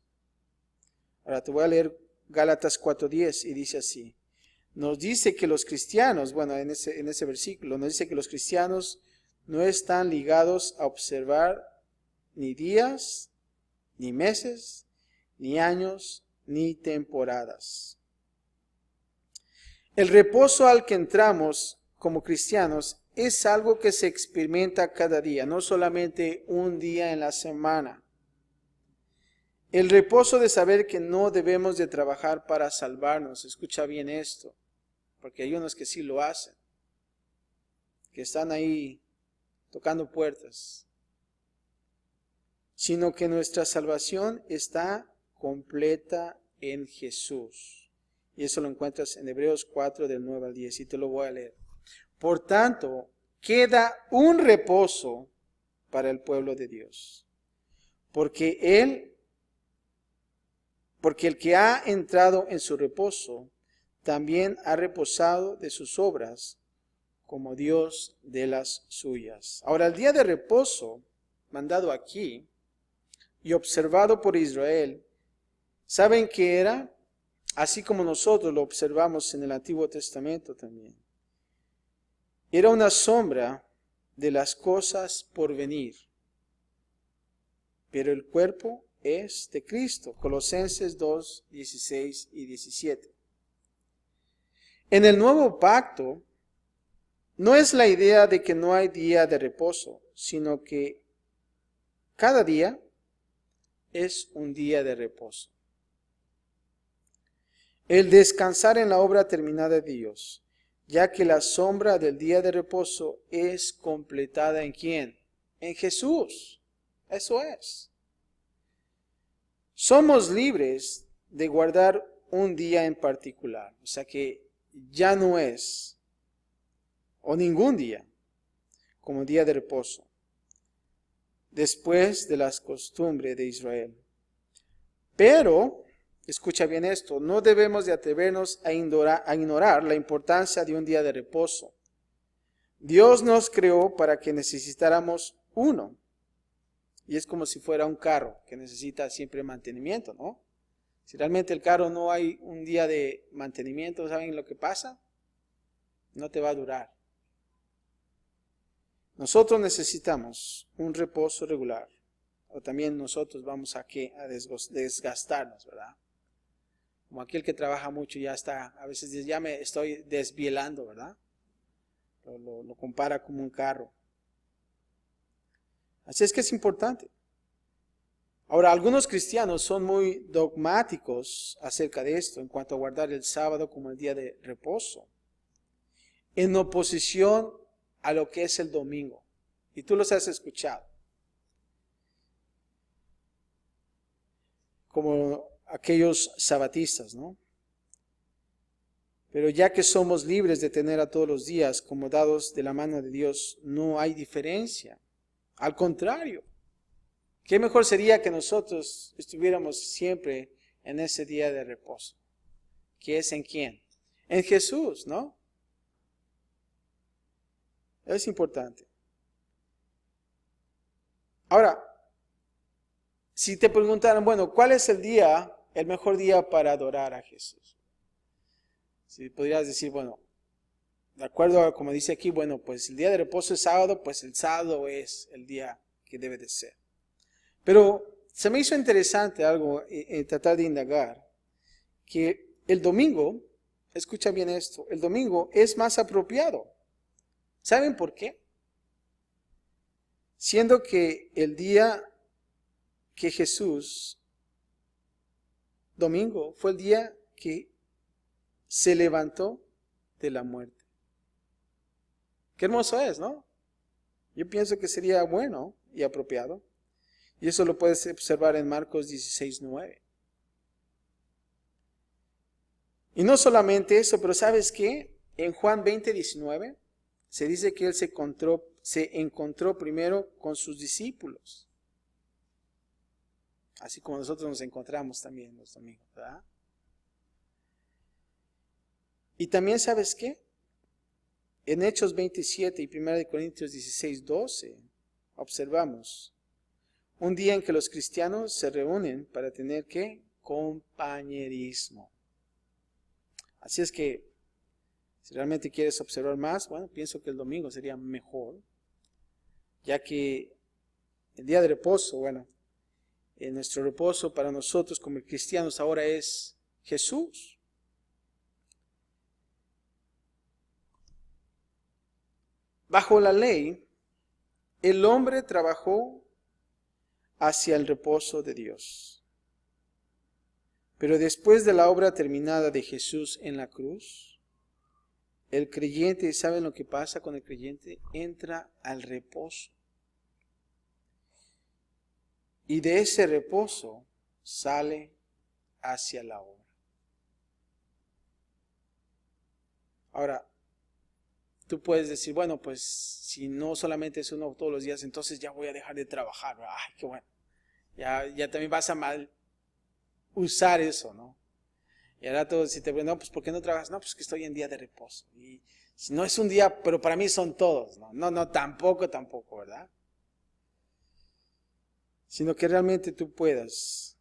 Ahora te voy a leer Gálatas 4, 10 y dice así. Nos dice que los cristianos, bueno, en ese versículo, nos dice que los cristianos no están ligados a observar ni días, ni meses, ni años, ni temporadas. El reposo al que entramos como cristianos es algo que se experimenta cada día, no solamente un día en la semana. El reposo de saber que no debemos de trabajar para salvarnos, escucha bien esto, porque hay unos que sí lo hacen, que están ahí tocando puertas, sino que nuestra salvación está completa en Jesús. Y eso lo encuentras en Hebreos 4 del 9 al 10 y te lo voy a leer. Por tanto, queda un reposo para el pueblo de Dios, porque el que ha entrado en su reposo también ha reposado de sus obras, como Dios de las suyas. Ahora, el día de reposo, mandado aquí y observado por Israel, ¿saben qué era? Así como nosotros lo observamos en el Antiguo Testamento también. Era una sombra de las cosas por venir. Pero el cuerpo es de Cristo. Colosenses 2, 16 y 17. En el nuevo pacto, no es la idea de que no hay día de reposo, sino que cada día es un día de reposo. el descansar en la obra terminada de Dios, ya que la sombra del día de reposo es completada ¿en quién? En Jesús. Eso es. Somos libres de guardar un día en particular. O sea que ya no es, o ningún día, como día de reposo, después de las costumbres de Israel. Pero, escucha bien esto, no debemos de atrevernos a ignorar la importancia de un día de reposo. Dios nos creó para que necesitáramos uno. Y es como si fuera un carro que necesita siempre mantenimiento, ¿no? Si realmente el carro no hay un día de mantenimiento, ¿saben lo que pasa? No te va a durar. Nosotros necesitamos un reposo regular. O también nosotros vamos a desgastarnos, ¿verdad? Como aquel que trabaja mucho ya está, a veces dice, ya me estoy desvielando, ¿verdad? Lo compara como un carro. Así es que es importante. Ahora, algunos cristianos son muy dogmáticos acerca de esto en cuanto a guardar el sábado como el día de reposo, en oposición a lo que es el domingo. Y tú los has escuchado. Como aquellos sabatistas, ¿no? Pero ya que somos libres de tener a todos los días como dados de la mano de Dios, no hay diferencia. Al contrario, ¿qué mejor sería que nosotros estuviéramos siempre en ese día de reposo? ¿Que es en quién? En Jesús, ¿no? Es importante. Ahora, si te preguntaran, bueno, ¿cuál es el mejor día para adorar a Jesús? Si podrías decir, bueno, de acuerdo a como dice aquí, bueno, pues el día de reposo es sábado, pues el sábado es el día que debe de ser. Pero se me hizo interesante algo en tratar de indagar, que el domingo, escucha bien esto, el domingo es más apropiado. ¿Saben por qué? Siendo que el día que Jesús, domingo, fue el día que se levantó de la muerte. Qué hermoso es, ¿no? Yo pienso que sería bueno y apropiado. Y eso lo puedes observar en Marcos 16:9. Y no solamente eso, pero ¿sabes qué? En Juan 20:19 se dice que él se encontró primero con sus discípulos. Así como nosotros nos encontramos también los domingos, ¿verdad? Y también, ¿sabes qué? En Hechos 27 y 1 Corintios 16:12 observamos un día en que los cristianos se reúnen para tener ¿qué? Compañerismo. Así es que, si realmente quieres observar más, bueno, pienso que el domingo sería mejor, ya que el día de reposo, bueno, nuestro reposo para nosotros como cristianos ahora es Jesús. Bajo la ley, el hombre trabajó hacia el reposo de Dios. Pero después de la obra terminada de Jesús en la cruz, el creyente, ¿saben lo que pasa con el creyente? Entra al reposo. Y de ese reposo sale hacia la obra. Ahora, tú puedes decir, bueno, pues si no solamente es uno todos los días, entonces ya voy a dejar de trabajar. Ay, qué bueno. Ya también vas a mal usar eso, ¿no? Y ahora todo, si te preguntan, no, pues ¿por qué no trabajas? No, pues que estoy en día de reposo. Y si no es un día, pero para mí son todos, ¿no? No, tampoco, ¿verdad? Sino que realmente tú puedas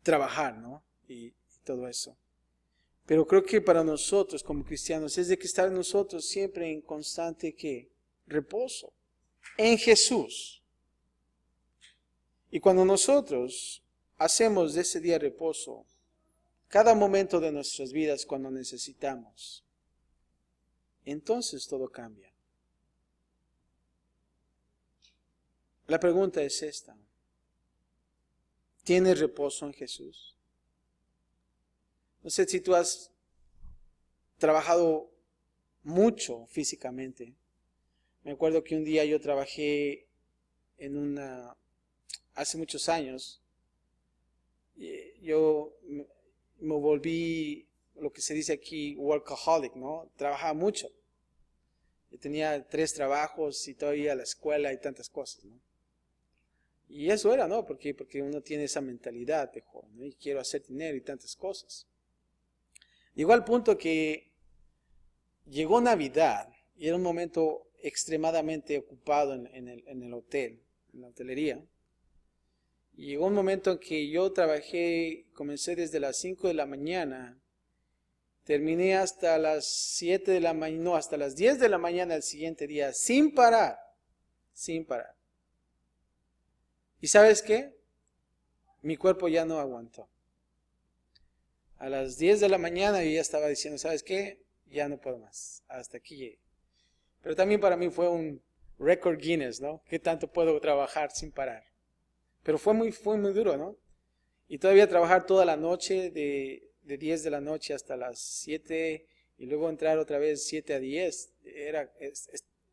trabajar, ¿no? Y todo eso. Pero creo que para nosotros como cristianos es de que estar nosotros siempre en constante ¿qué? Reposo en Jesús. Y cuando nosotros hacemos de ese día de reposo cada momento de nuestras vidas cuando necesitamos, entonces todo cambia. La pregunta es esta: ¿tienes reposo en Jesús? No sé si tú has trabajado mucho físicamente. Me acuerdo que un día yo trabajé hace muchos años, yo me volví lo que se dice aquí workaholic, ¿no? Trabajaba mucho. Yo tenía 3 trabajos y todavía la escuela y tantas cosas, ¿no? Y eso era, ¿no? Porque uno tiene esa mentalidad de joven, ¿no? Y quiero hacer dinero y tantas cosas. Llegó al punto que llegó Navidad y era un momento extremadamente ocupado en el hotel, en la hotelería. Y llegó un momento en que yo trabajé, comencé desde las 5 de la mañana, terminé hasta las 7 de la mañana, no, hasta las 10 de la mañana del siguiente día, sin parar, sin parar. ¿Y sabes qué? Mi cuerpo ya no aguantó. A las 10 de la mañana yo ya estaba diciendo, ¿sabes qué? Ya no puedo más, hasta aquí llegué. Pero también para mí fue un récord Guinness, ¿no? ¿Qué tanto puedo trabajar sin parar? Pero fue muy duro, ¿no? Y todavía trabajar toda la noche, de 10 de la noche hasta las 7, y luego entrar otra vez 7 a 10,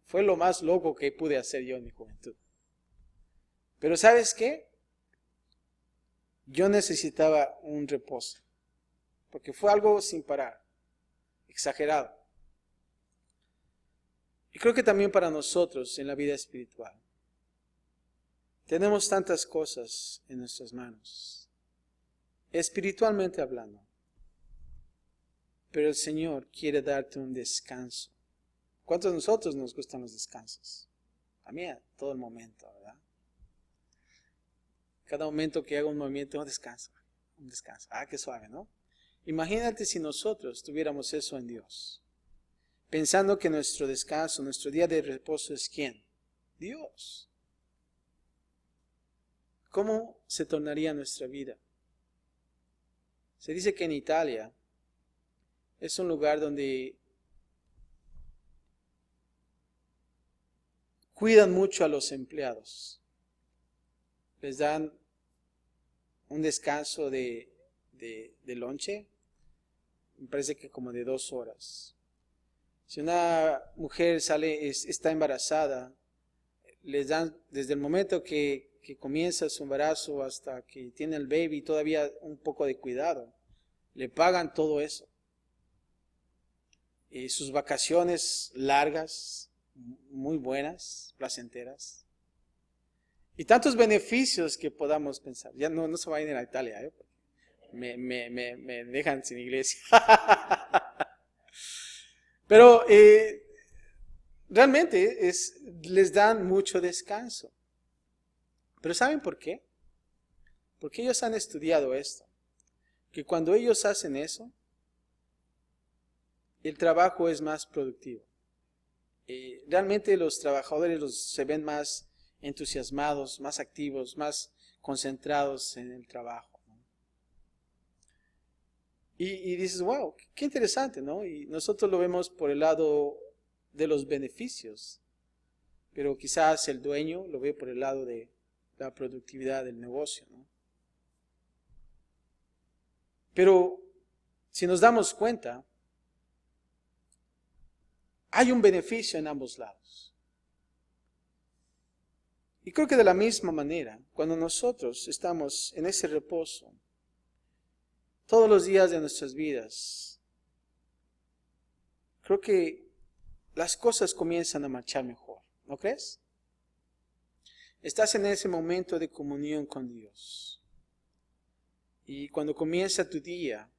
fue lo más loco que pude hacer yo en mi juventud. Pero ¿sabes qué? Yo necesitaba un reposo, porque fue algo sin parar, exagerado. Y creo que también para nosotros en la vida espiritual, tenemos tantas cosas en nuestras manos, espiritualmente hablando, pero el Señor quiere darte un descanso. ¿Cuántos de nosotros nos gustan los descansos? A mí, todo el momento, ¿verdad? Cada momento que hago un movimiento, un descanso. Ah, qué suave, ¿no? Imagínate si nosotros tuviéramos eso en Dios, pensando que nuestro descanso, nuestro día de reposo es ¿quién? Dios. ¿Cómo se tornaría nuestra vida? Se dice que en Italia es un lugar donde cuidan mucho a los empleados. Les dan un descanso de lonche, me parece que como de 2 horas. Si una mujer está embarazada, les dan desde el momento que comienza su embarazo hasta que tiene el baby todavía un poco de cuidado. Le pagan todo eso. Y sus vacaciones largas, muy buenas, placenteras. Y tantos beneficios que podamos pensar. Ya no se vayan a ir a Italia, ¿eh? Me dejan sin iglesia. Pero realmente les dan mucho descanso. Pero ¿saben por qué? Porque ellos han estudiado esto. Que cuando ellos hacen eso, el trabajo es más productivo. Realmente los trabajadores se ven más entusiasmados, más activos, más concentrados en el trabajo, ¿no? Y dices, wow, qué interesante, ¿no? Y nosotros lo vemos por el lado de los beneficios, pero quizás el dueño lo ve por el lado de la productividad del negocio, ¿no? Pero si nos damos cuenta, hay un beneficio en ambos lados. Y creo que de la misma manera, cuando nosotros estamos en ese reposo, todos los días de nuestras vidas, creo que las cosas comienzan a marchar mejor, ¿no crees? Estás en ese momento de comunión con Dios. Y cuando comienza tu día,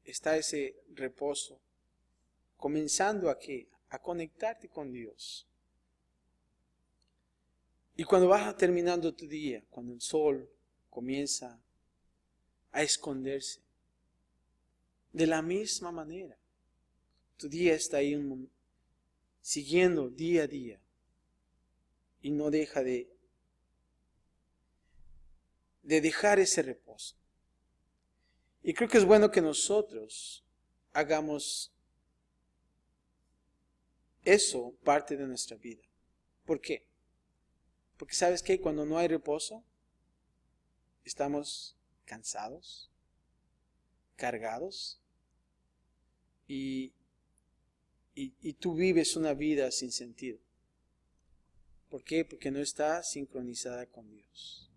está ese reposo, comenzando a conectarte con Dios. Y cuando vas terminando tu día, cuando el sol comienza a esconderse, de la misma manera, tu día está ahí siguiendo día a día y no deja de dejar ese reposo. Y creo que es bueno que nosotros hagamos eso parte de nuestra vida. ¿Por qué? Porque ¿sabes qué? Cuando no hay reposo, estamos cansados, cargados y tú vives una vida sin sentido. ¿Por qué? Porque no está sincronizada con Dios.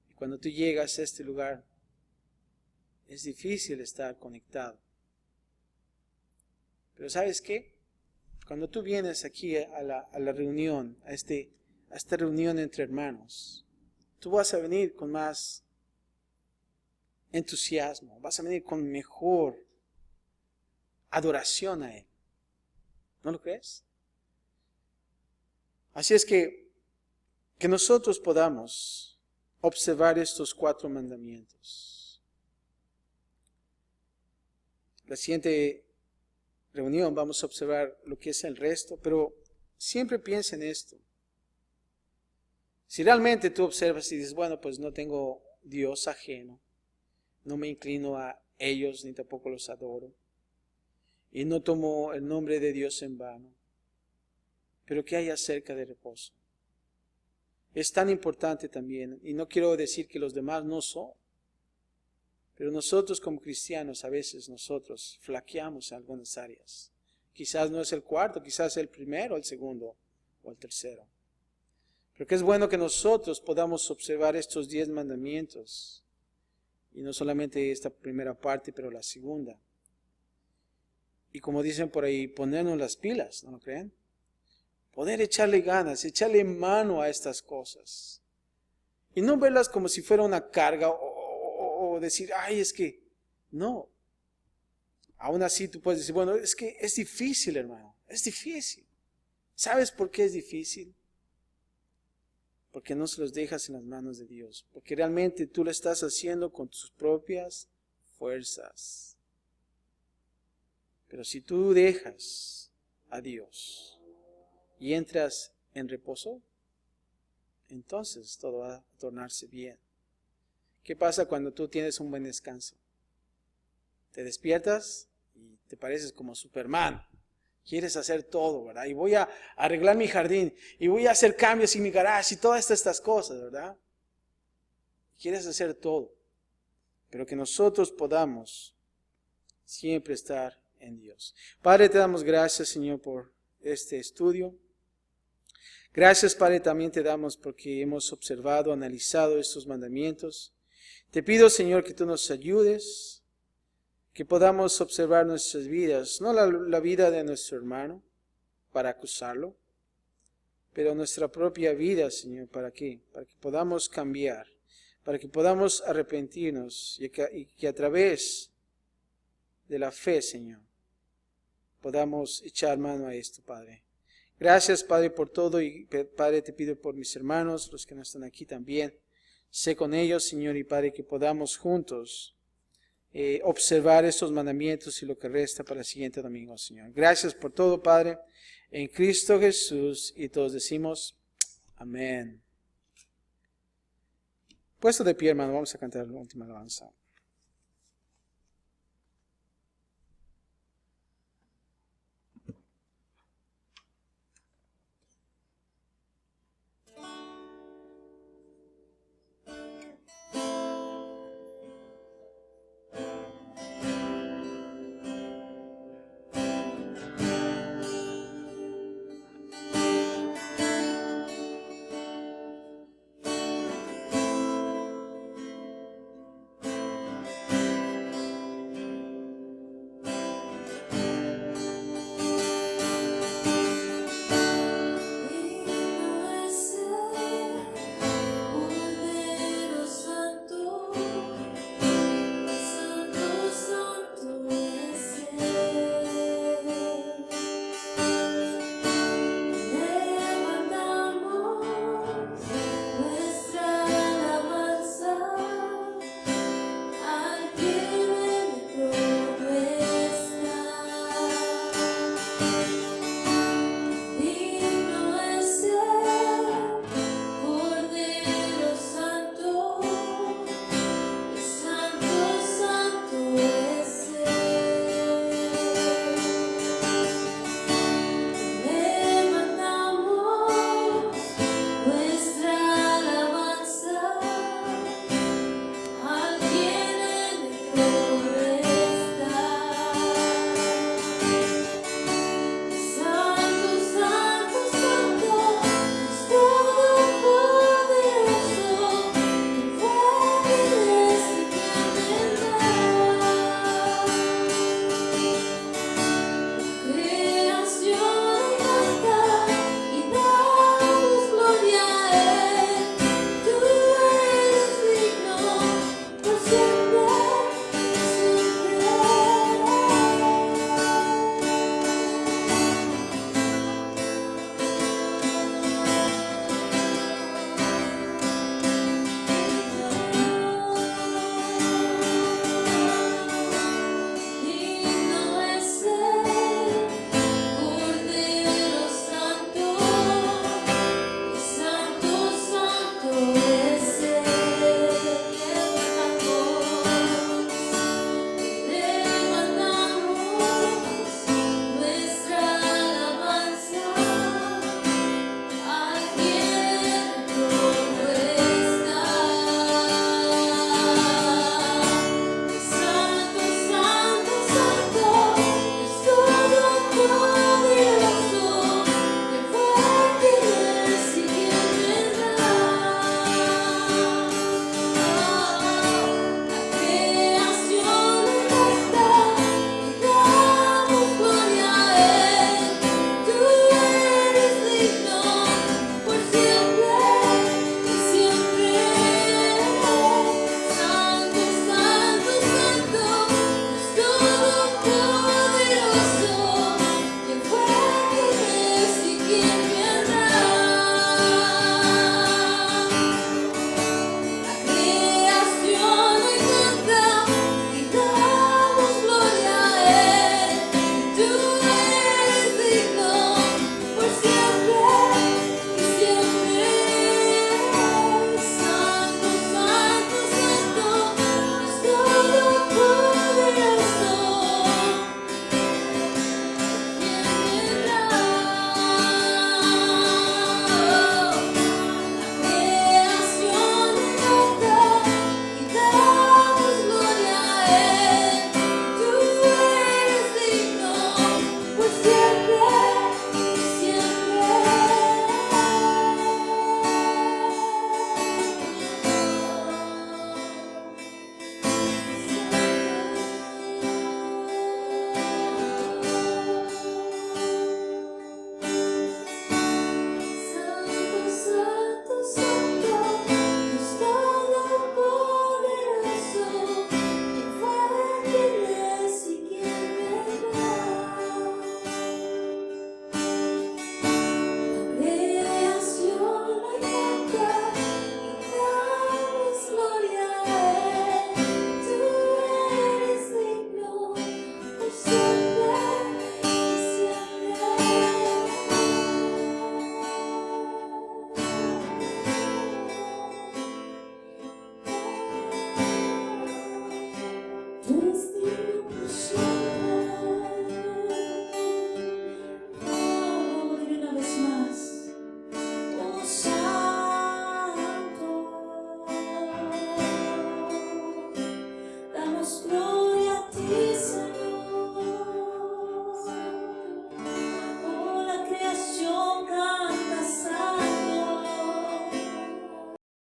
Y cuando tú llegas a este lugar, es difícil estar conectado. Pero ¿sabes qué? Cuando tú vienes aquí a la reunión, a esta reunión entre hermanos, tú vas a venir con más entusiasmo, vas a venir con mejor adoración a Él. ¿No lo crees? Así es que nosotros podamos observar estos 4 mandamientos. La siguiente reunión vamos a observar lo que es el resto, pero siempre piensa en esto. Si realmente tú observas y dices, bueno, pues no tengo Dios ajeno, no me inclino a ellos ni tampoco los adoro, y no tomo el nombre de Dios en vano, pero ¿qué hay acerca de reposo? Es tan importante también, y no quiero decir que los demás no son, pero nosotros como cristianos a veces nosotros flaqueamos en algunas áreas. Quizás no es el cuarto, quizás el primero, el segundo o el tercero. Pero que es bueno que nosotros podamos observar estos 10 mandamientos. Y no solamente esta primera parte, pero la segunda. Y como dicen por ahí, ponernos las pilas, ¿no lo creen? Poder echarle ganas, echarle mano a estas cosas. Y no verlas como si fuera una carga o decir, ay, es que, no. Aún así tú puedes decir, bueno, es que es difícil, hermano, es difícil. ¿Sabes por qué es difícil? Porque no se los dejas en las manos de Dios. Porque realmente tú lo estás haciendo con tus propias fuerzas. Pero si tú dejas a Dios y entras en reposo, entonces todo va a tornarse bien. ¿Qué pasa cuando tú tienes un buen descanso? Te despiertas y te pareces como Superman. Quieres hacer todo, ¿verdad? Y voy a arreglar mi jardín, y voy a hacer cambios en mi garage, y todas estas cosas, ¿verdad? Quieres hacer todo. Pero que nosotros podamos siempre estar en Dios. Padre, te damos gracias, Señor, por este estudio. Gracias, Padre, también te damos porque hemos observado, analizado estos mandamientos. Te pido, Señor, que tú nos ayudes, que podamos observar nuestras vidas, no la vida de nuestro hermano para acusarlo, pero nuestra propia vida, Señor, ¿para qué? Para que podamos cambiar, para que podamos arrepentirnos y que a través de la fe, Señor, podamos echar mano a esto, Padre. Gracias, Padre, por todo, y Padre, te pido por mis hermanos, los que no están aquí también. Sé con ellos, Señor, y Padre, que podamos juntos observar estos mandamientos y lo que resta para el siguiente domingo, Señor. Gracias por todo, Padre, en Cristo Jesús, y todos decimos amén. Puesto de pie, hermano, vamos a cantar la última alabanza.